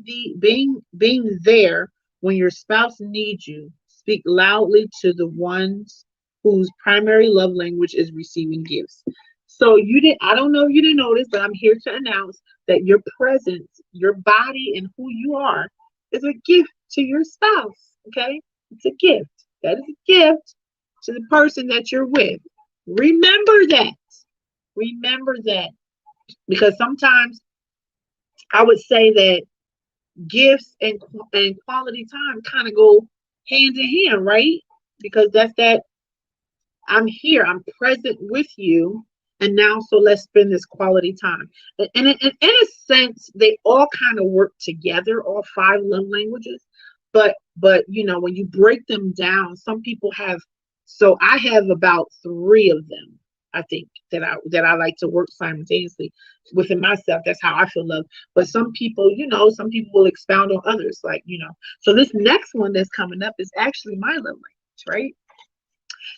there when your spouse needs you. Speak loudly to the ones whose primary love language is receiving gifts. So you didn't, I don't know if you didn't notice, but I'm here to announce that your presence, your body, and who you are is a gift to your spouse. Okay? It's a gift. That is a gift to the person that you're with. Remember that. Remember that. Because sometimes I would say that gifts and quality time kind of go hand in hand, right? Because that's that I'm here, I'm present with you, and now so let's spend this quality time. And in a sense, they all kind of work together, all five love languages. But when you break them down, some people have. So I have about three of them. I think that I like to work simultaneously within myself. That's how I feel love. But some people will expound on others, So this next one that's coming up is actually my love language, right?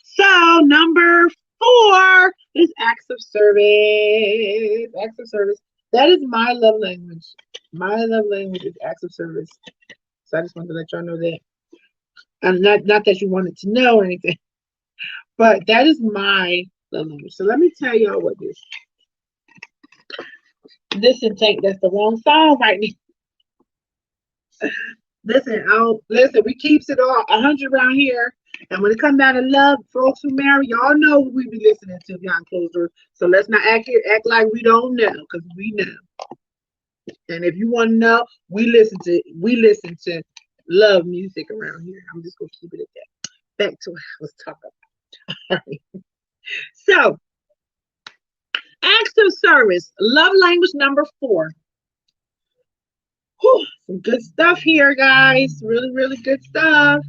So number 4 is acts of service. Acts of service. That is my love language. My love language is acts of service. So I just wanted to let y'all know that. And not that you wanted to know or anything, but that is my love language. So let me tell y'all what this intake. That's the wrong song right now. Listen, we keeps it all 100 around here. And when it comes down to love, folks who marry, y'all know who we be listening to behind closed doors. So let's not act like we don't know, because we know. And if you want to know, we listen to love music around here. I'm just gonna keep it at that. Back to what I was talking about. All right. So, acts of service, love language number 4. Whew, some good stuff here, guys. Really, really good stuff.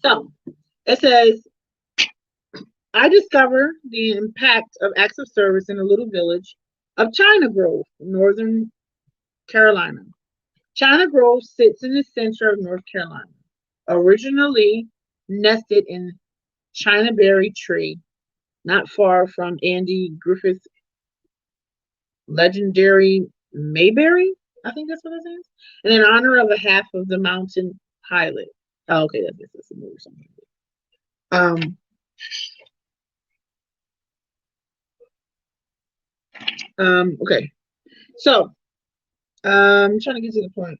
So it says, I discovered the impact of acts of service in a little village of China Grove, Northern Carolina. China Grove sits in the center of North Carolina, originally nested in Chinaberry Tree, not far from Andy Griffith's legendary Mayberry. I think that's what it is. And in honor of a half of the mountain pilot. Oh, okay, that's a movie or something. Um, okay. So, I'm trying to get to the point.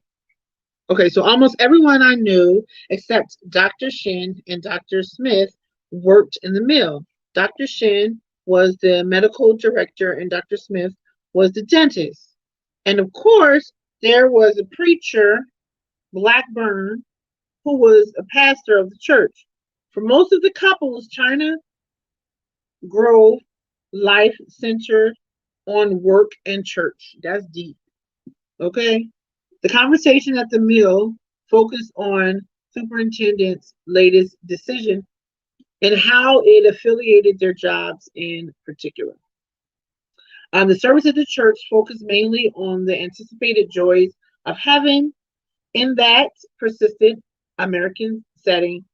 Okay, so almost everyone I knew except Dr. Shin and Dr. Smith worked in the mill. Dr. Shin was the medical director and Dr. Smith was the dentist. And of course, there was a preacher, Blackburn, who was a pastor of the church. For most of the couples, China Grove life centered on work and church. That's deep. Okay. The conversation at the meal focused on superintendent's latest decision and how it affiliated their jobs in particular. The service at the church focused mainly on the anticipated joys of heaven in that persistent American setting,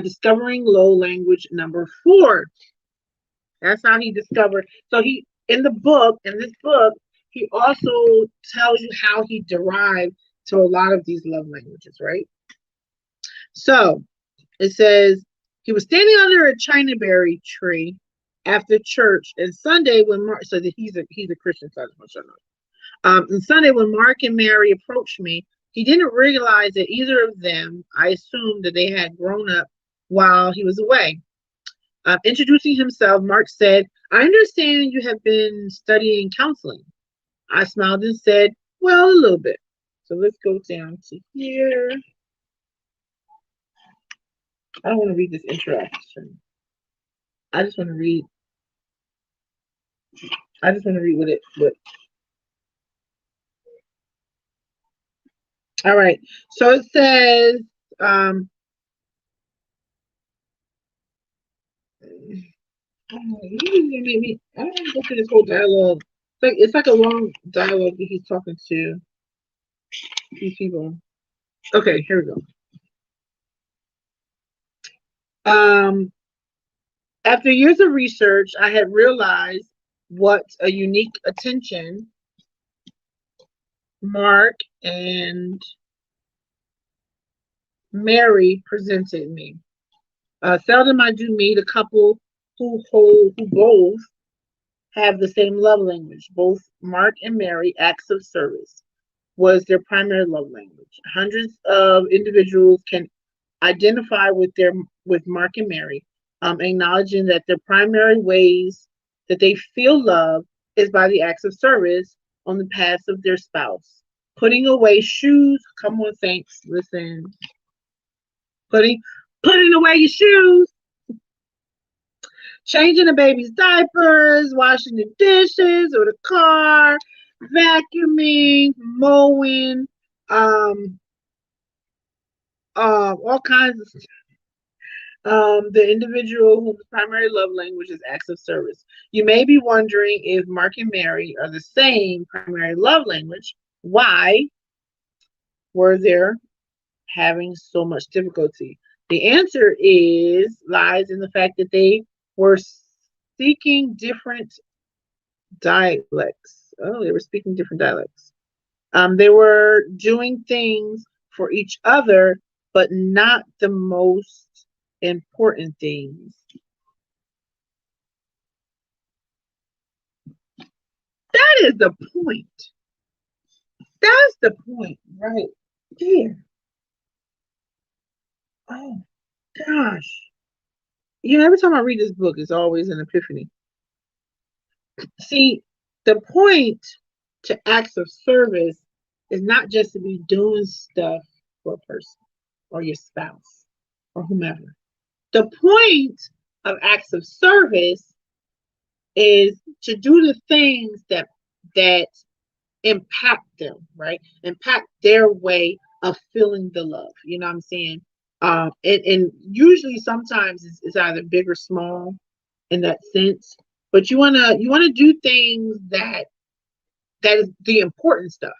discovering low language number 4. That's how he discovered. So he in this book, he also tells you how he derived to a lot of these love languages, right? So it says he was standing under a chinaberry tree after church and Sunday when Mark, so that he's a Christian, so I just want to and Sunday when Mark and Mary approached me, he didn't realize that either of them, I assumed that they had grown up while he was away. Introducing himself, Mark said, I understand you have been studying counseling. I smiled and said, well, a little bit. So let's go down to here. I don't want to read this interaction. I just want to read. What. All right. So it says, I don't want to go through this whole dialogue. It's like a long dialogue that he's talking to these people. Okay, here we go. After years of research, I had realized what a unique attention Mark and Mary presented me. Seldom I do meet a couple who both have the same love language. Both Mark and Mary, acts of service was their primary love language. Hundreds of individuals can identify with Mark and Mary, acknowledging that the primary ways that they feel love is by the acts of service on the path of their spouse. Putting away shoes. Come on, thanks. Listen. Putting away your shoes. Changing the baby's diapers, washing the dishes or the car, vacuuming, mowing, all kinds of stuff. The individual whose primary love language is acts of service. You may be wondering if Mark and Mary are the same primary love language. Why were they having so much difficulty? The answer lies in the fact that they were speaking different dialects. Oh, they were speaking different dialects. They were doing things for each other, but not the most important things. That is the point. That's the point right there. Oh gosh. Every time I read this book, it's always an epiphany. See, the point to acts of service is not just to be doing stuff for a person or your spouse or whomever. The point of acts of service is to do the things that impact them, right? Impact their way of feeling the love. You know what I'm saying? And usually sometimes it's either big or small in that sense. But you wanna do things that is the important stuff.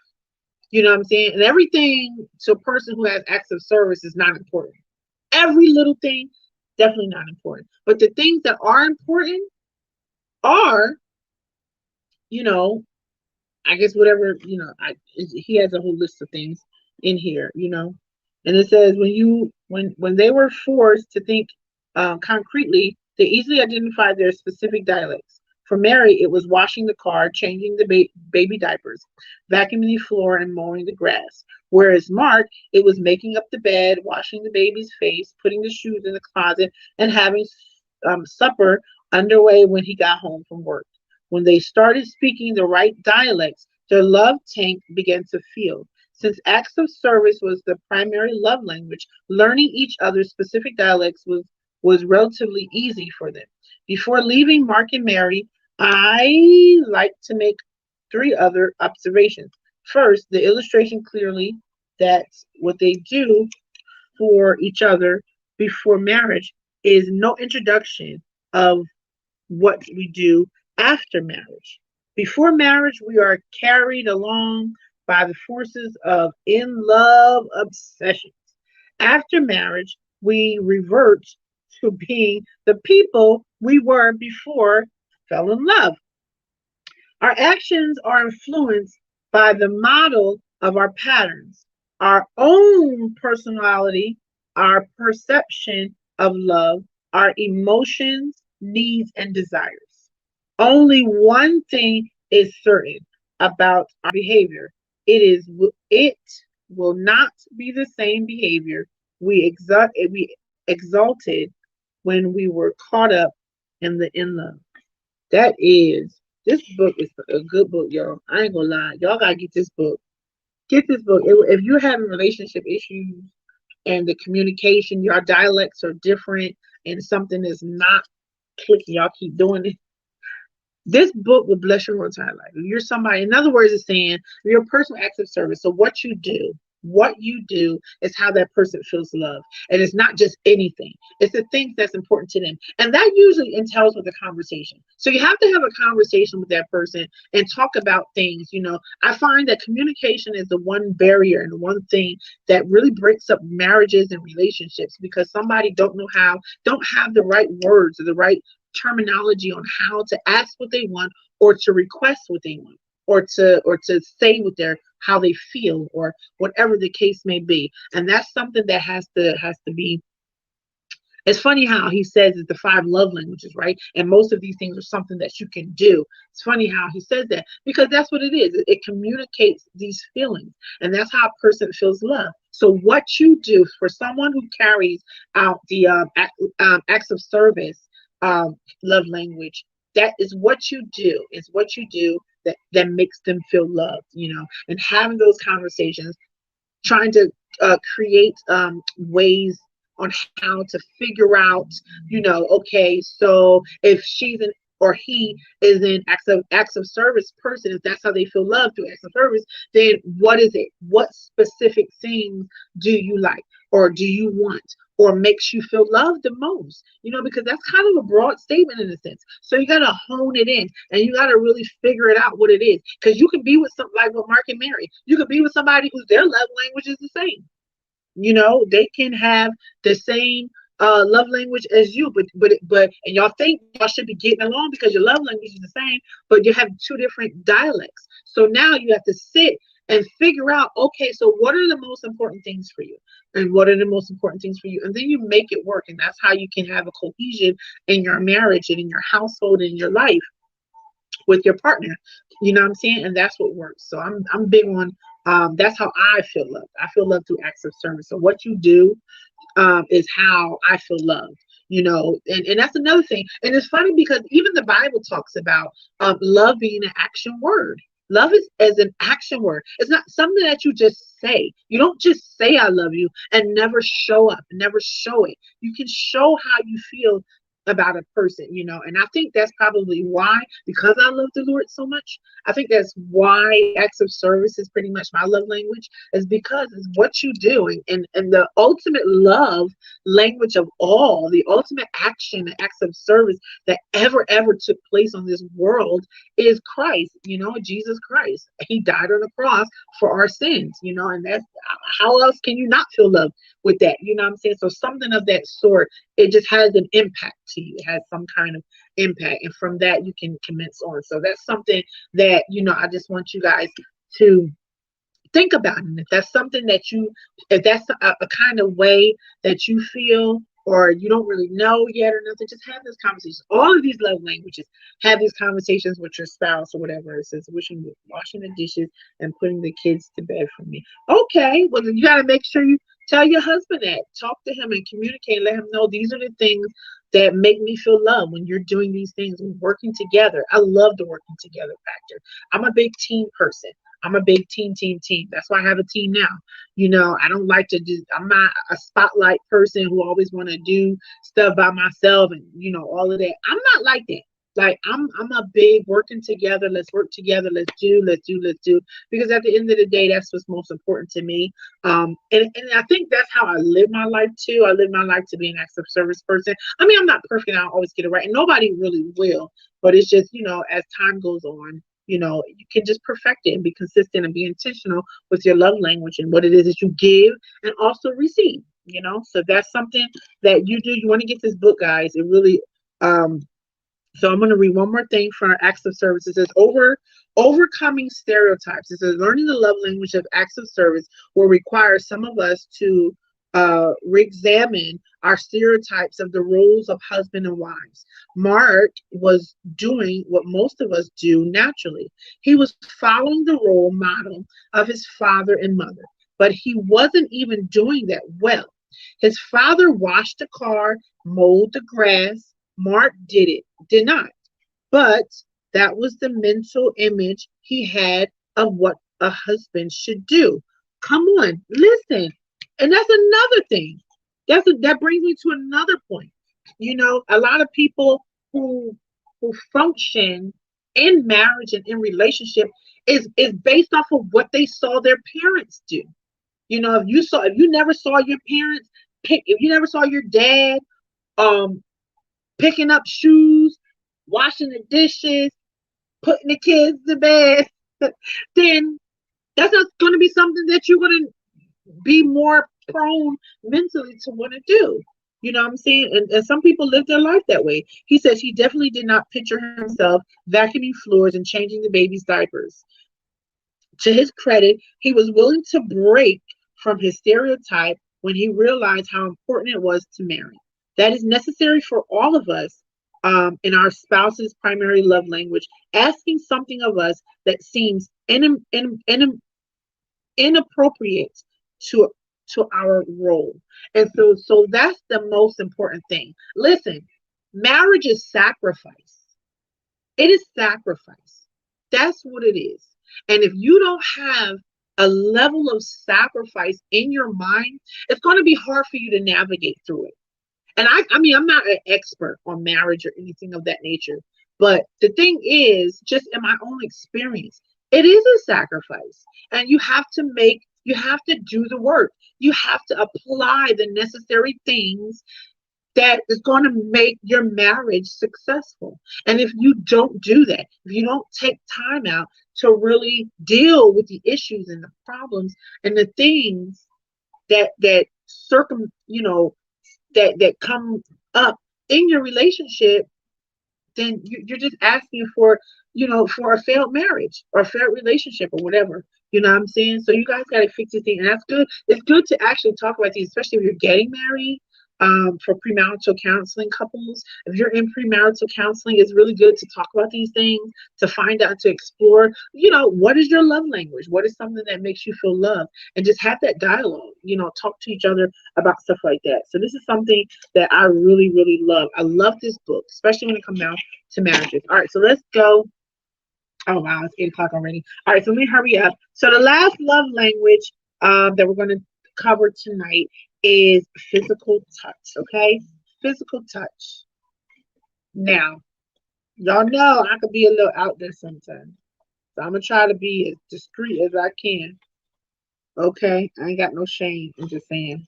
You know what I'm saying? And everything to a person who has acts of service is not important. Every little thing, definitely not important. But the things that are important are, you know, I guess whatever, he has a whole list of things in here, and it says when they were forced to think concretely, they easily identified their specific dialects. For Mary, it was washing the car, changing the baby diapers, vacuuming the floor, and mowing the grass. Whereas Mark, it was making up the bed, washing the baby's face, putting the shoes in the closet, and having supper underway when he got home from work. When they started speaking the right dialects, their love tank began to fill. Since acts of service was the primary love language, learning each other's specific dialects was relatively easy for them. Before leaving Mark and Mary, I like to make three other observations. First, the illustration clearly that what they do for each other before marriage is no introduction of what we do after marriage. Before marriage, we are carried along by the forces of in love obsessions. After marriage, we revert to being the people we were before fell in love. Our actions are influenced by the model of our patterns, our own personality, our perception of love, our emotions, needs, and desires. Only one thing is certain about our behavior. It will not be the same behavior we exalted when we were caught up in the in love. That is, this book is a good book, y'all. I ain't gonna lie. Y'all gotta get this book. Get this book. If you're having relationship issues and the communication, your dialects are different and something is not clicking, y'all keep doing it. This book will bless your whole entire life. If you're somebody, in other words, it's saying you're a person with acts of service. So what you do is how that person feels loved. And it's not just anything. It's the things that's important to them. And that usually entails with a conversation. So you have to have a conversation with that person and talk about things. I find that communication is the one barrier and the one thing that really breaks up marriages and relationships because somebody don't have the right words or the right terminology on how to ask what they want or to request what they want or to say what they're how they feel or whatever the case may be. And that's something that has to be. It's funny how he says it's the five love languages, right? And most of these things are something that you can do. It's funny how he says that because that's what it is. It communicates these feelings, and that's how a person feels love. So what you do for someone who carries out the acts of service love language, that is what you do. It's what you do that makes them feel loved, and having those conversations, trying to create ways on how to figure out, okay, so if she's an or he is an acts of service person, if that's how they feel loved through acts of service, then what is it? What specific things do you like or do you want or makes you feel loved the most? Because that's kind of a broad statement in a sense. So you got to hone it in and you got to really figure it out what it is. Because you can be with something like with Mark and Mary. You could be with somebody whose their love language is the same. They can have the same love language as you, but and y'all think y'all should be getting along because your love language is the same, but you have two different dialects. So now you have to sit and figure out, okay, so what are the most important things for you? And what are the most important things for you? And then you make it work. And that's how you can have a cohesion in your marriage and in your household and in your life with your partner. You know what I'm saying? And that's what works. So I'm big on that's how I feel loved. I feel loved through acts of service. So what you do is how I feel loved. And that's another thing. And it's funny because even the Bible talks about love being an action word. Love is as an action word. It's not something that you just say. You don't just say I love you and never show up, never show it. You can show how you feel about a person, and I think that's probably why, because I love the Lord so much, I think that's why acts of service is pretty much my love language, is because it's what you do. And the ultimate love language of all, the ultimate action and acts of service that ever took place on this world is Christ, Jesus Christ. He died on the cross for our sins, and that's how else can you not feel love with that? You know what I'm saying? So something of that sort, it just has an impact to you. It has some kind of impact. And from that, you can commence on. So that's something that, I just want you guys to think about it. If that's something that if that's a kind of way that you feel, or you don't really know yet or nothing, just have this conversation. All of these love languages, have these conversations with your spouse or whatever. It says washing the dishes and putting the kids to bed for me. Okay, well then you got to make sure you tell your husband that. Talk to him and communicate. Let him know these are the things that make me feel love when you're doing these things. We're working together. I love the working together factor. I'm a big team person. I'm a big team. That's why I have a team now. I don't like to do, I'm not a spotlight person who always want to do stuff by myself and, all of that. I'm not like that. Like I'm a big working together. Let's work together. Let's do. Because at the end of the day, that's what's most important to me. And I think that's how I live my life too. I live my life to be an acts of service person. I mean, I'm not perfect. I don't always get it right. And nobody really will. But it's just, as time goes on, you can just perfect it and be consistent and be intentional with your love language and what it is that you give and also receive, so that's something that you do. You want to get this book, guys. It really, so I'm going to read one more thing for our acts of service. It says overcoming stereotypes. It says learning the love language of acts of service will require some of us to re-examine our stereotypes of the roles of husband and wives. Mark was doing what most of us do naturally. He was following the role model of his father and mother, but he wasn't even doing that well. His father washed the car, mowed the grass. Mark did not. But that was the mental image he had of what a husband should do. Come on, listen. And that's another thing. That brings me to another point. A lot of people who function in marriage and in relationship is based off of what they saw their parents do. If you never saw your parents if you never saw your dad picking up shoes, washing the dishes, putting the kids to bed, then that's not going to be something that you're going to be more prone mentally to want to do. You know what I'm saying? And some people live their life that way. He says he definitely did not picture himself vacuuming floors and changing the baby's diapers. To his credit, he was willing to break from his stereotype when he realized how important it was to marry. That is necessary for all of us in our spouse's primary love language, asking something of us that seems inappropriate to our role. And so that's the most important thing. Listen, marriage is sacrifice. It is sacrifice. That's what it is. And if you don't have a level of sacrifice in your mind, it's going to be hard for you to navigate through it. And I mean, I'm not an expert on marriage or anything of that nature. But the thing is, just in my own experience, it is a sacrifice. And you have to do the work. You have to apply the necessary things that is going to make your marriage successful. And if you don't do that, if you don't take time out to really deal with the issues and the problems and the things that that come up in your relationship, then you're just asking for a failed marriage or a failed relationship or whatever. You know what I'm saying? So you guys got to fix this thing, and that's good. It's good to actually talk about these, especially if you're getting married. For premarital counseling couples, if you're in premarital counseling, it's really good to talk about these things, to find out, to explore, what is your love language? What is something that makes you feel loved? And just have that dialogue, talk to each other about stuff like that. So this is something that I really, really love. I love this book, especially when it comes down to marriages. All right, so let's go. Oh, wow, it's 8 o'clock already. All right, so let me hurry up. So the last love language that we're going to cover tonight is physical touch, okay? Physical touch. Now, y'all know I could be a little out there sometimes. So I'm going to try to be as discreet as I can. Okay? I ain't got no shame. I'm just saying.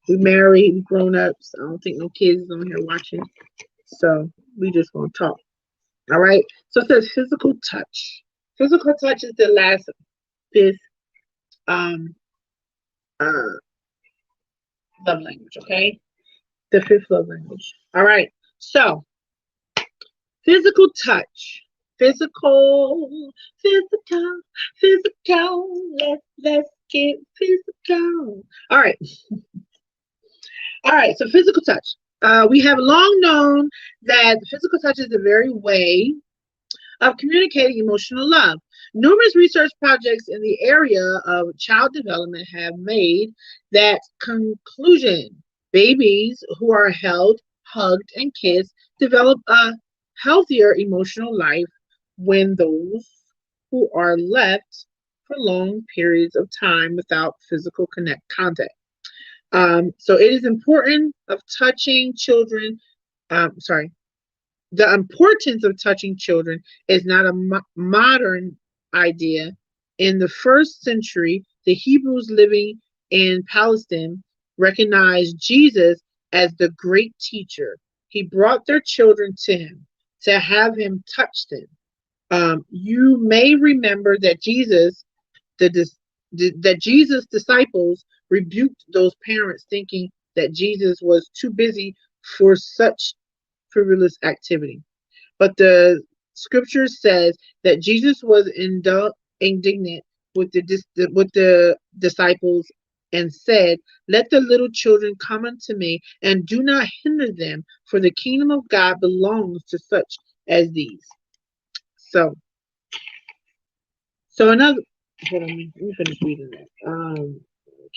We married, we grown ups. I don't think no kids is on here watching. So we just going to talk. All right? So it says physical touch. Physical touch is the last fifth uh, love language, okay? The fifth love language. All right. So, physical touch. Physical, physical, physical. Let's get physical. All right. All right. So, physical touch. We have long known that physical touch is a very way of communicating emotional love. Numerous research projects in the area of child development have made that conclusion. Babies who are held, hugged, and kissed develop a healthier emotional life when those who are left for long periods of time without physical contact. So it is important of touching children. Sorry, the importance of touching children is not a modern idea. In the first century, the Hebrews living in Palestine recognized Jesus as the great teacher. He brought their children to him to have him touch them. You may remember that Jesus' disciples rebuked those parents, thinking that Jesus was too busy for such frivolous activity. But the scripture says that Jesus was indignant with the disciples and said, "Let the little children come unto me, and do not hinder them, for the kingdom of God belongs to such as these." So, another. Hold on, let me finish reading that.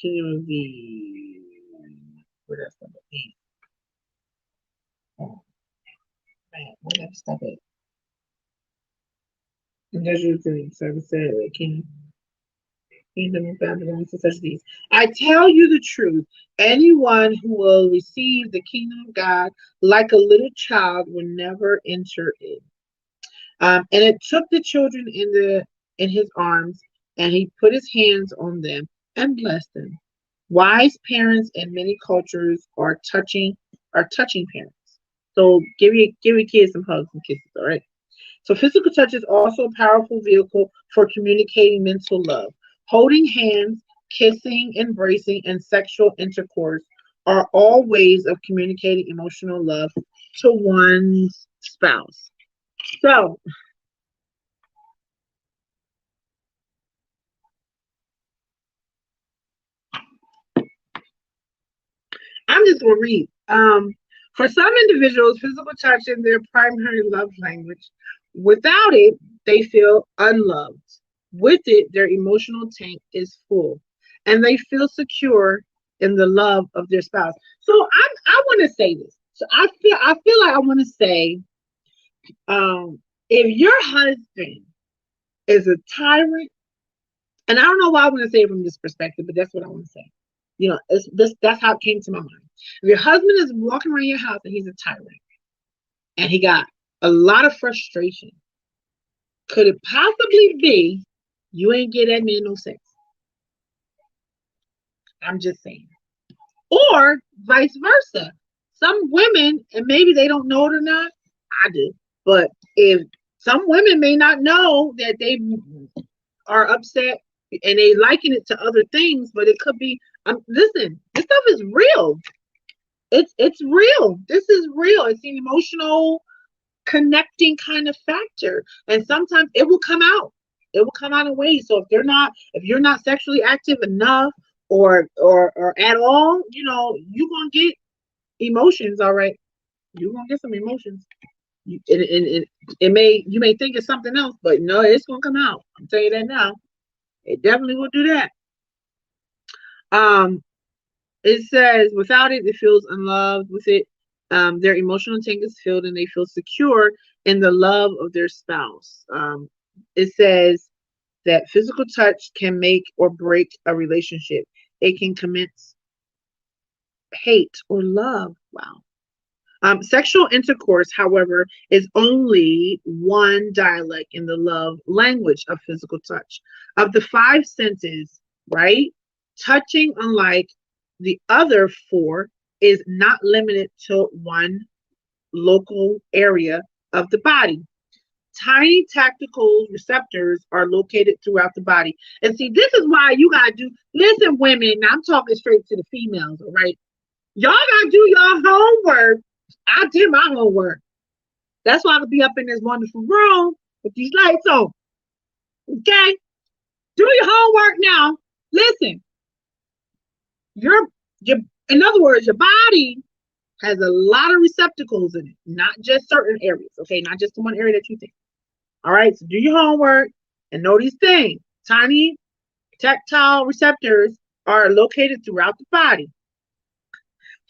Kingdom of the. Where that stuff at? Oh man, where that stuff at? And there's your thing. So I said, kingdom of God belongs to such these. I tell you the truth. Anyone who will receive the kingdom of God like a little child will never enter it. And it took the children in his arms, and he put his hands on them and blessed them. Wise parents in many cultures are touching parents. So give your kids some hugs and kisses, all right? So physical touch is also a powerful vehicle for communicating mental love. Holding hands, kissing, embracing, and sexual intercourse are all ways of communicating emotional love to one's spouse. So I'm just gonna read. For some individuals, physical touch is their primary love language. Without it, they feel unloved. With it, their emotional tank is full, and they feel secure in the love of their spouse. So I want to say this. So I feel like I want to say, if your husband is a tyrant, and I don't know why I want to say it from this perspective, but that's what I want to say. That's how it came to my mind. If your husband is walking around your house and he's a tyrant and he got a lot of frustration, could it possibly be you ain't get that man no sex? I'm just saying. Or vice versa. Some women, and maybe they don't know it or not, I do. But if some women may not know that they are upset and they liken it to other things, but it could be. Listen, this stuff is real. It's real. This is real. It's an emotional connecting kind of factor, and sometimes it will come out. It will come out in ways. So if you're not sexually active enough, or at all, you're gonna get emotions. All right, you're gonna get some emotions. You may think it's something else, but no, it's gonna come out. I'm telling you that now. It definitely will do that. Um, it says without it, it feels unloved. With it, their emotional tank is filled, and they feel secure in the love of their spouse. It says that physical touch can make or break a relationship. It can commence hate or love. Wow. Sexual intercourse, however, is only one dialect in the love language of physical touch. Of the five senses, right? Touching, unlike the other four, is not limited to one local area of the body. Tiny tactical receptors are located throughout the body. And see, this is why you gotta do, listen, women, now I'm talking straight to the females, all right? Y'all gotta do your homework. I did my homework. That's why I could be up in this wonderful room with these lights on. Okay? Do your homework now. Listen, your your in other words, your body has a lot of receptacles in it, not just certain areas, okay? Not just the one area that you think. All right, so do your homework and know these things. Tiny tactile receptors are located throughout the body.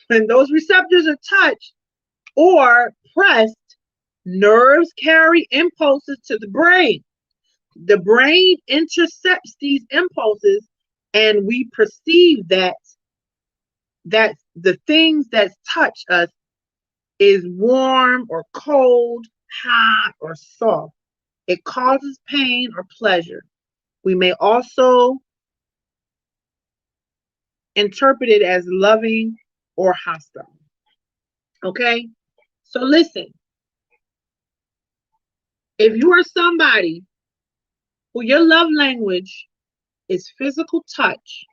When those receptors are touched or pressed, nerves carry impulses to the brain. The brain intercepts these impulses, and we perceive that the things that touch us is warm or cold, hot or soft. It causes pain or pleasure. We may also interpret it as loving or hostile. Okay? So listen, if you are somebody who your love language is physical touch,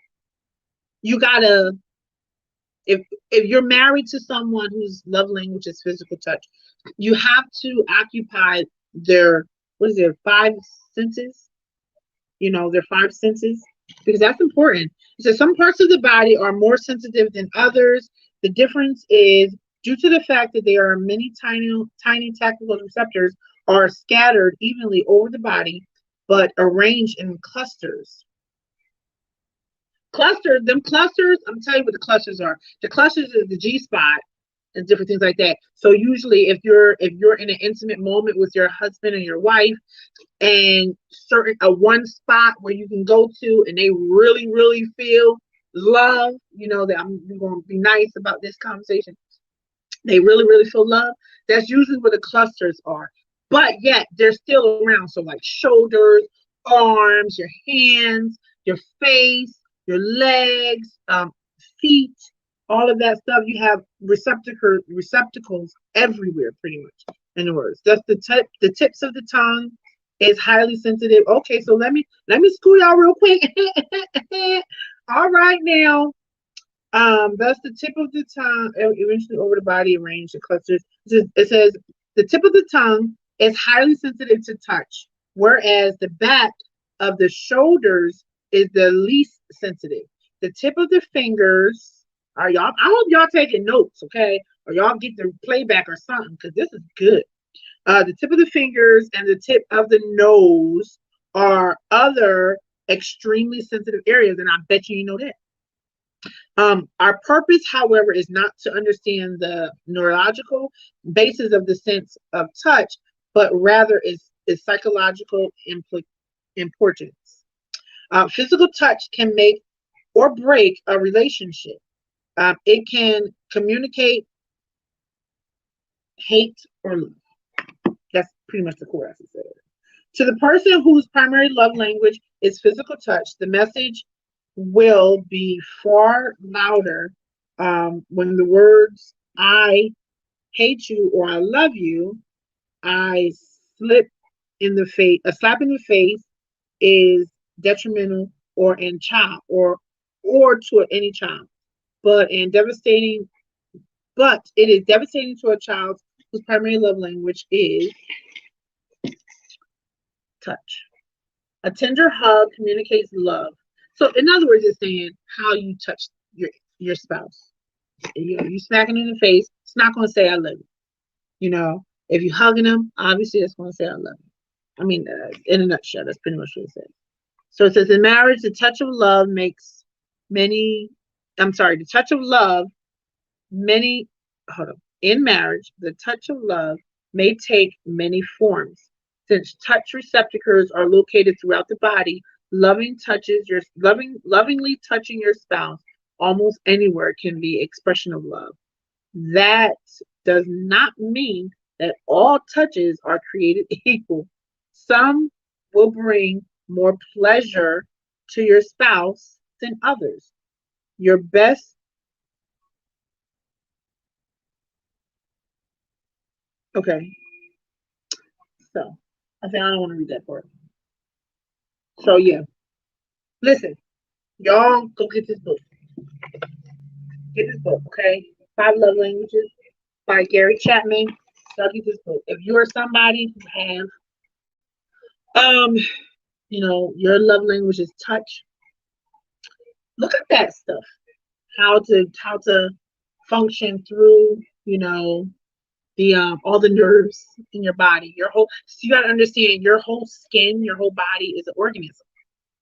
you gotta, if you're married to someone whose love language is physical touch, you have to occupy their, what is their five senses? Their five senses, because that's important. So some parts of the body are more sensitive than others. The difference is due to the fact that there are many tiny tactical receptors are scattered evenly over the body, but arranged in clusters. Them clusters, I'm telling you what the clusters are. The clusters is the G spot and different things like that. So usually if you're in an intimate moment with your husband and your wife, and certain one spot where you can go to and they really, really feel love, that I'm going to be nice about this conversation. They really, really feel love. That's usually where the clusters are. But yet they're still around. So like shoulders, arms, your hands, your face, your legs, feet, all of that stuff. You have receptacles everywhere, pretty much. In other words, that's the tips of the tongue is highly sensitive. Okay, so let me school y'all real quick. All right, now, that's the tip of the tongue, eventually over the body, arranged in clusters. It says the tip of the tongue is highly sensitive to touch, whereas the back of the shoulders is the least sensitive. The tip of the fingers are y'all. I hope y'all taking notes, okay? Or y'all get the playback or something, because this is good. The tip of the fingers and the tip of the nose are other extremely sensitive areas, and I bet you know that. Our purpose, however, is not to understand the neurological basis of the sense of touch, but rather is psychological importance. Physical touch can make or break a relationship. It can communicate hate or love. That's pretty much the core essence of it. To the person whose primary love language is physical touch, the message will be far louder when the words "I hate you" or "I love you." I slip in the face. A slap in the face is detrimental or in child or to any child, but it is devastating to a child whose primary love language is touch. A tender hug communicates love. So, in other words, it's saying how you touch your spouse. You smacking in the face, it's not going to say "I love you." If you hugging them, obviously it's going to say "I love you." I mean, in a nutshell, that's pretty much what it says. So it says in marriage, the touch of love makes many. I'm sorry, the touch of love many. Hold on. In marriage, the touch of love may take many forms. Since touch receptacles are located throughout the body, lovingly touching your spouse almost anywhere can be expression of love. That does not mean that all touches are created equal. Some will bring more pleasure to your spouse than others. Your best, okay, so I said, I don't want to read that part. So yeah, listen, y'all go get this book. Get this book, okay? Five Love Languages by Gary Chapman. Y'all get this book. If you're somebody who have um, your love language is touch, look at that stuff. How to function through, the all the nerves in your body. Your whole so you gotta understand your whole skin, your whole body is an organism.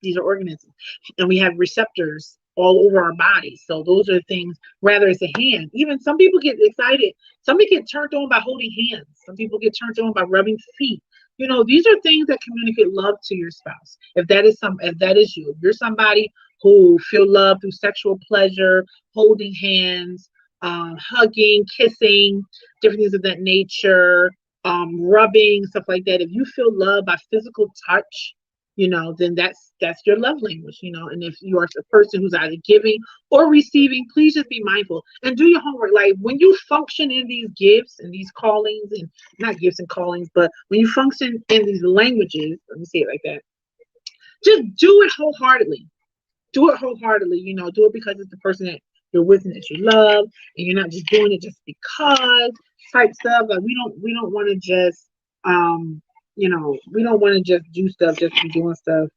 These are organisms. And we have receptors all over our bodies. So those are things, rather it's a hand. Even some people get excited. Some people get turned on by holding hands. Some people get turned on by rubbing feet. These are things that communicate love to your spouse. If that is you, if you're somebody who feel love through sexual pleasure, holding hands, hugging, kissing, different things of that nature, rubbing, stuff like that. If you feel love by physical touch, then that's your love language, and if you are a person who's either giving or receiving, please just be mindful and do your homework. Like when you function in these gifts and these callings, and not gifts and callings, but when you function in these languages, let me say it like that, just do it wholeheartedly. Do it wholeheartedly, do it because it's the person that you're with and that you love, and you're not just doing it just because type stuff. Like we don't want to just we don't want to just do stuff just to be doing stuff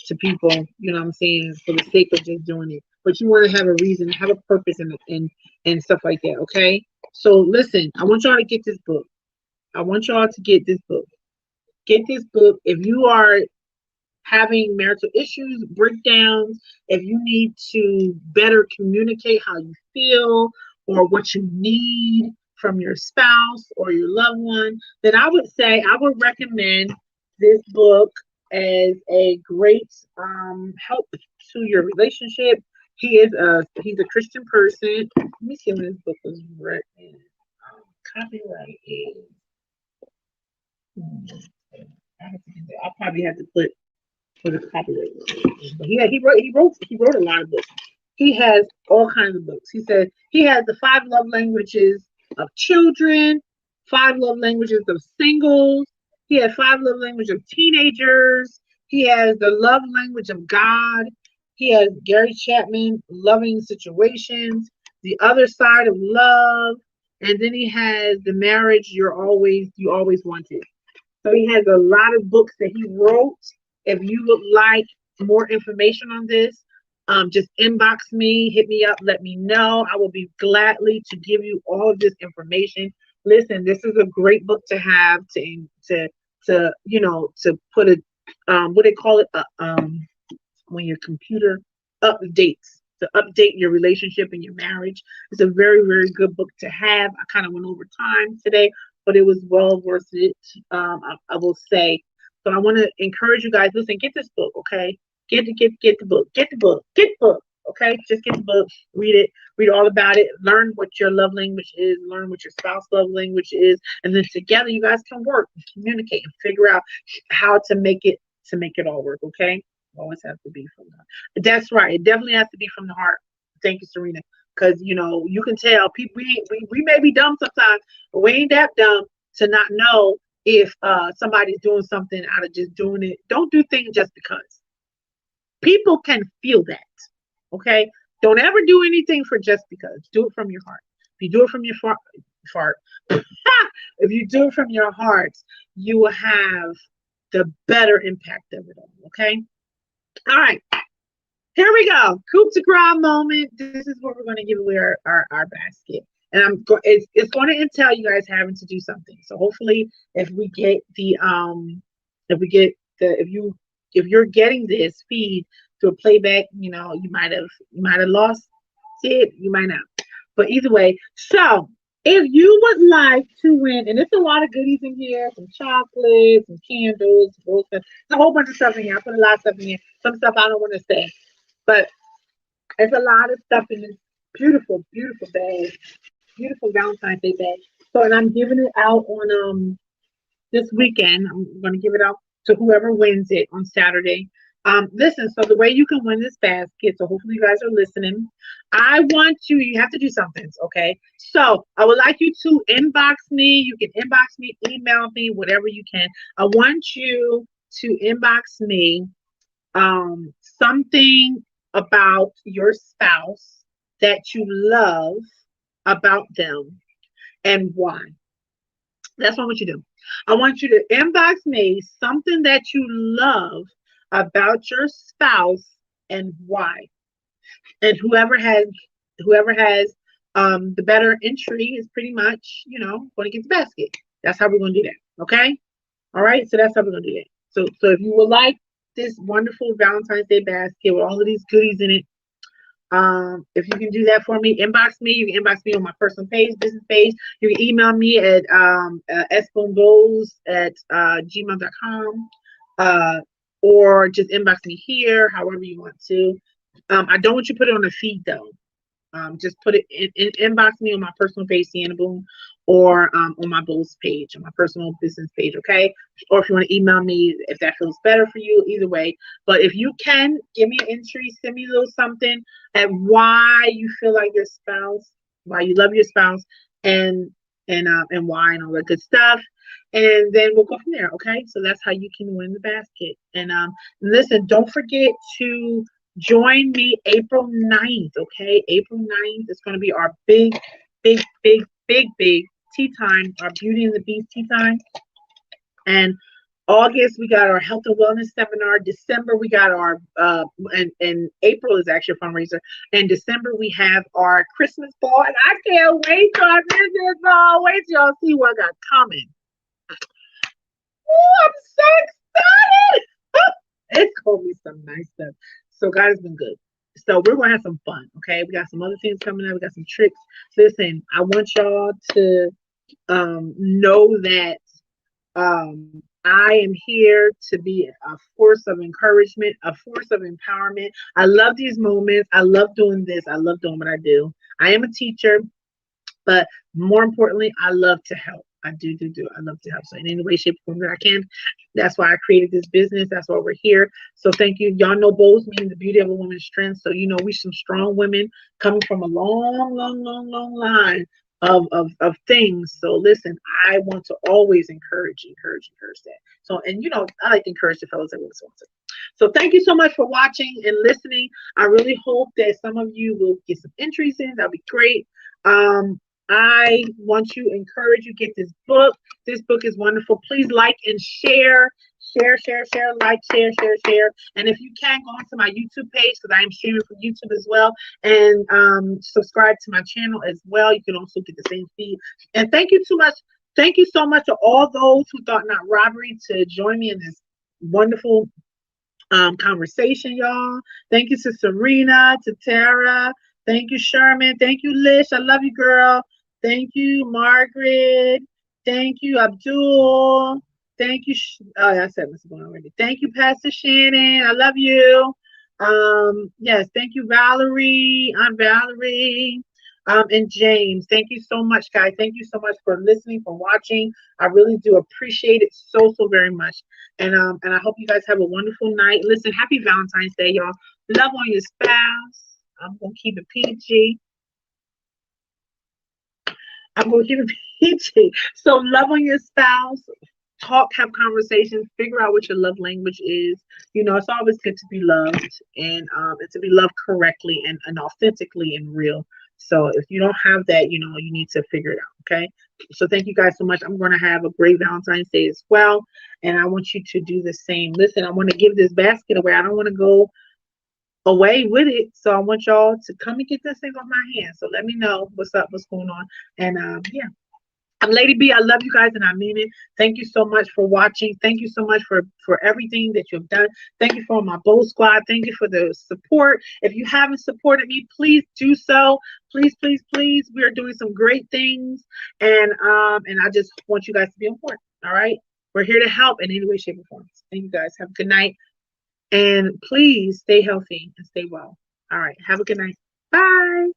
to people, what I'm saying, for the sake of just doing it. But you want to have a reason, have a purpose and stuff like that, okay? So listen, I want y'all to get this book. I want y'all to get this book. Get this book. If you are having marital issues, breakdowns, if you need to better communicate how you feel or what you need from your spouse or your loved one, then I would recommend this book as a great help to your relationship. He's a Christian person. Let me see when this book was written. Copyright is. I'll probably have to put for the copyright. But he wrote a lot of books. He has all kinds of books. He said he has the five love languages of children, five love languages of singles. He has five love languages of teenagers. He has the love language of God. He has Gary Chapman, loving situations, the other side of love, and then he has the marriage you always wanted. So he has a lot of books that he wrote. If you would like more information on this, just inbox me, hit me up, let me know. I will be gladly to give you all of this information. Listen, this is a great book to have to put a what they call it when your computer updates, to update your relationship and your marriage. It's a very, very good book to have. I kind of went over time today, but it was well worth it. I will say. So I want to encourage you guys. Listen, get this book, okay? Get the book. Get the book. Get the book. Okay, just get the book, read all about it, learn what your love language is, learn what your spouse love language is, and then together you guys can work and communicate and figure out how to make it all work. Okay, always has to be from the heart. That's right. It definitely has to be from the heart. Thank you, Serena. Because you can tell people we may be dumb sometimes, but we ain't that dumb to not know if somebody's doing something out of just doing it. Don't do things just because. People can feel that. Okay? Don't ever do anything for just because. Do it from your heart. If you do it from your fart, if you do it from your heart, you will have the better impact of it all. Okay? All right. Here we go. Coup de grace moment. This is where we're going to give away our basket. And it's going to entail you guys having to do something. So hopefully if we get the if you're getting this feed to a playback, you might have lost it, you might not. But either way, so if you would like to win, and there's a lot of goodies in here, some chocolates, some candles, there's a whole bunch of stuff in here. I put a lot of stuff in here. Some stuff I don't want to say. But there's a lot of stuff in this beautiful, beautiful bag. Beautiful Valentine's Day bag. So, and I'm giving it out on this weekend. I'm going to give it out to whoever wins it on Saturday. Listen, so the way you can win this basket, so hopefully you guys are listening. You have to do something, okay? So I would like you to inbox me. You can inbox me, email me, whatever you can. I want you to inbox me something about your spouse that you love about them and why. That's what I want you to do. I want you to inbox me something that you love about your spouse and why. And whoever has the better entry is pretty much, going to get the basket. That's how we're going to do that. Okay. All right. So that's how we're going to do that. So if you would like this wonderful Valentine's Day basket with all of these goodies in it, if you can do that for me, inbox me. You can inbox me on my personal page, business page. You can email me at sbombos@gmail.com, or just inbox me here, however you want to. I don't want you to put it on the feed though. Just put it in inbox me on my personal page, Sienna Boom, or on my B.O.W.S page, on my personal business page, okay? Or if you want to email me, if that feels better for you, either way. But if you can, give me an entry, send me a little something and why you feel like your spouse, why you love your spouse, and and why and all that good stuff. And then we'll go from there, okay? So that's how you can win the basket. And listen, don't forget to join me April 9th, okay? April 9th is going to be our big, big, big, big, big tea time, our Beauty and the Beast tea time. And August, we got our health and wellness seminar. December, we got our, and April is actually a fundraiser. And December, we have our Christmas ball. And I can't wait till I visit ball. Wait till y'all see what I got coming. Oh, I'm so excited. It's going to be some nice stuff. So God has been good. So we're going to have some fun, okay? We got some other things coming up. We got some tricks. Listen, I want y'all to know that I am here to be a force of encouragement, a force of empowerment. I love these moments. I love doing this. I love doing what I do. I am a teacher, but more importantly, I love to help. I do. I love to help. So in any way, shape, or form that I can. That's why I created this business. That's why we're here. So thank you. Y'all know B.O.W.S means the beauty of a woman's strength. So we some strong women coming from a long, long, long, long line of things. So listen, I want to always encourage that. So I like to encourage the fellows that want to. So thank you so much for watching and listening. I really hope that some of you will get some entries in. That'll be great. I want to encourage you get this book. This book is wonderful. Please like and share. Like, share. And if you can, go onto my YouTube page because I am streaming from YouTube as well. And subscribe to my channel as well. You can also get the same feed. And thank you so much. Thank you so much to all those who thought not robbery to join me in this wonderful conversation, y'all. Thank you to Serena, to Tara. Thank you, Sherman. Thank you, Lish. I love you, girl. Thank you, Margaret. Thank you, Abdul. Thank you. I said Mr. Boone already. Thank you, Pastor Shannon. I love you. Yes, thank you, Valerie, Aunt Valerie, and James. Thank you so much, guys. Thank you so much for listening, for watching. I really do appreciate it so very much. And I hope you guys have a wonderful night. Listen, happy Valentine's Day, y'all. Love on your spouse. I'm gonna keep it PG. So love on your spouse. Talk, have conversations, figure out what your love language is. It's always good to be loved and to be loved correctly and authentically and real. So if you don't have that, you need to figure it out. Okay. So thank you guys so much. I'm going to have a great Valentine's Day as well. And I want you to do the same. Listen, I want to give this basket away. I don't want to go away with it. So I want y'all to come and get this thing off my hand. So let me know what's up, what's going on. And yeah. I'm Lady B. I love you guys and I mean it. Thank you so much for watching. Thank you so much for everything that you've done. Thank you for my B.O.W.S squad. Thank you for the support. If you haven't supported me, please do so. Please. We are doing some great things. And I just want you guys to be on board. All right. We're here to help in any way, shape, or form. Thank you guys. Have a good night. And please stay healthy and stay well. All right. Have a good night. Bye.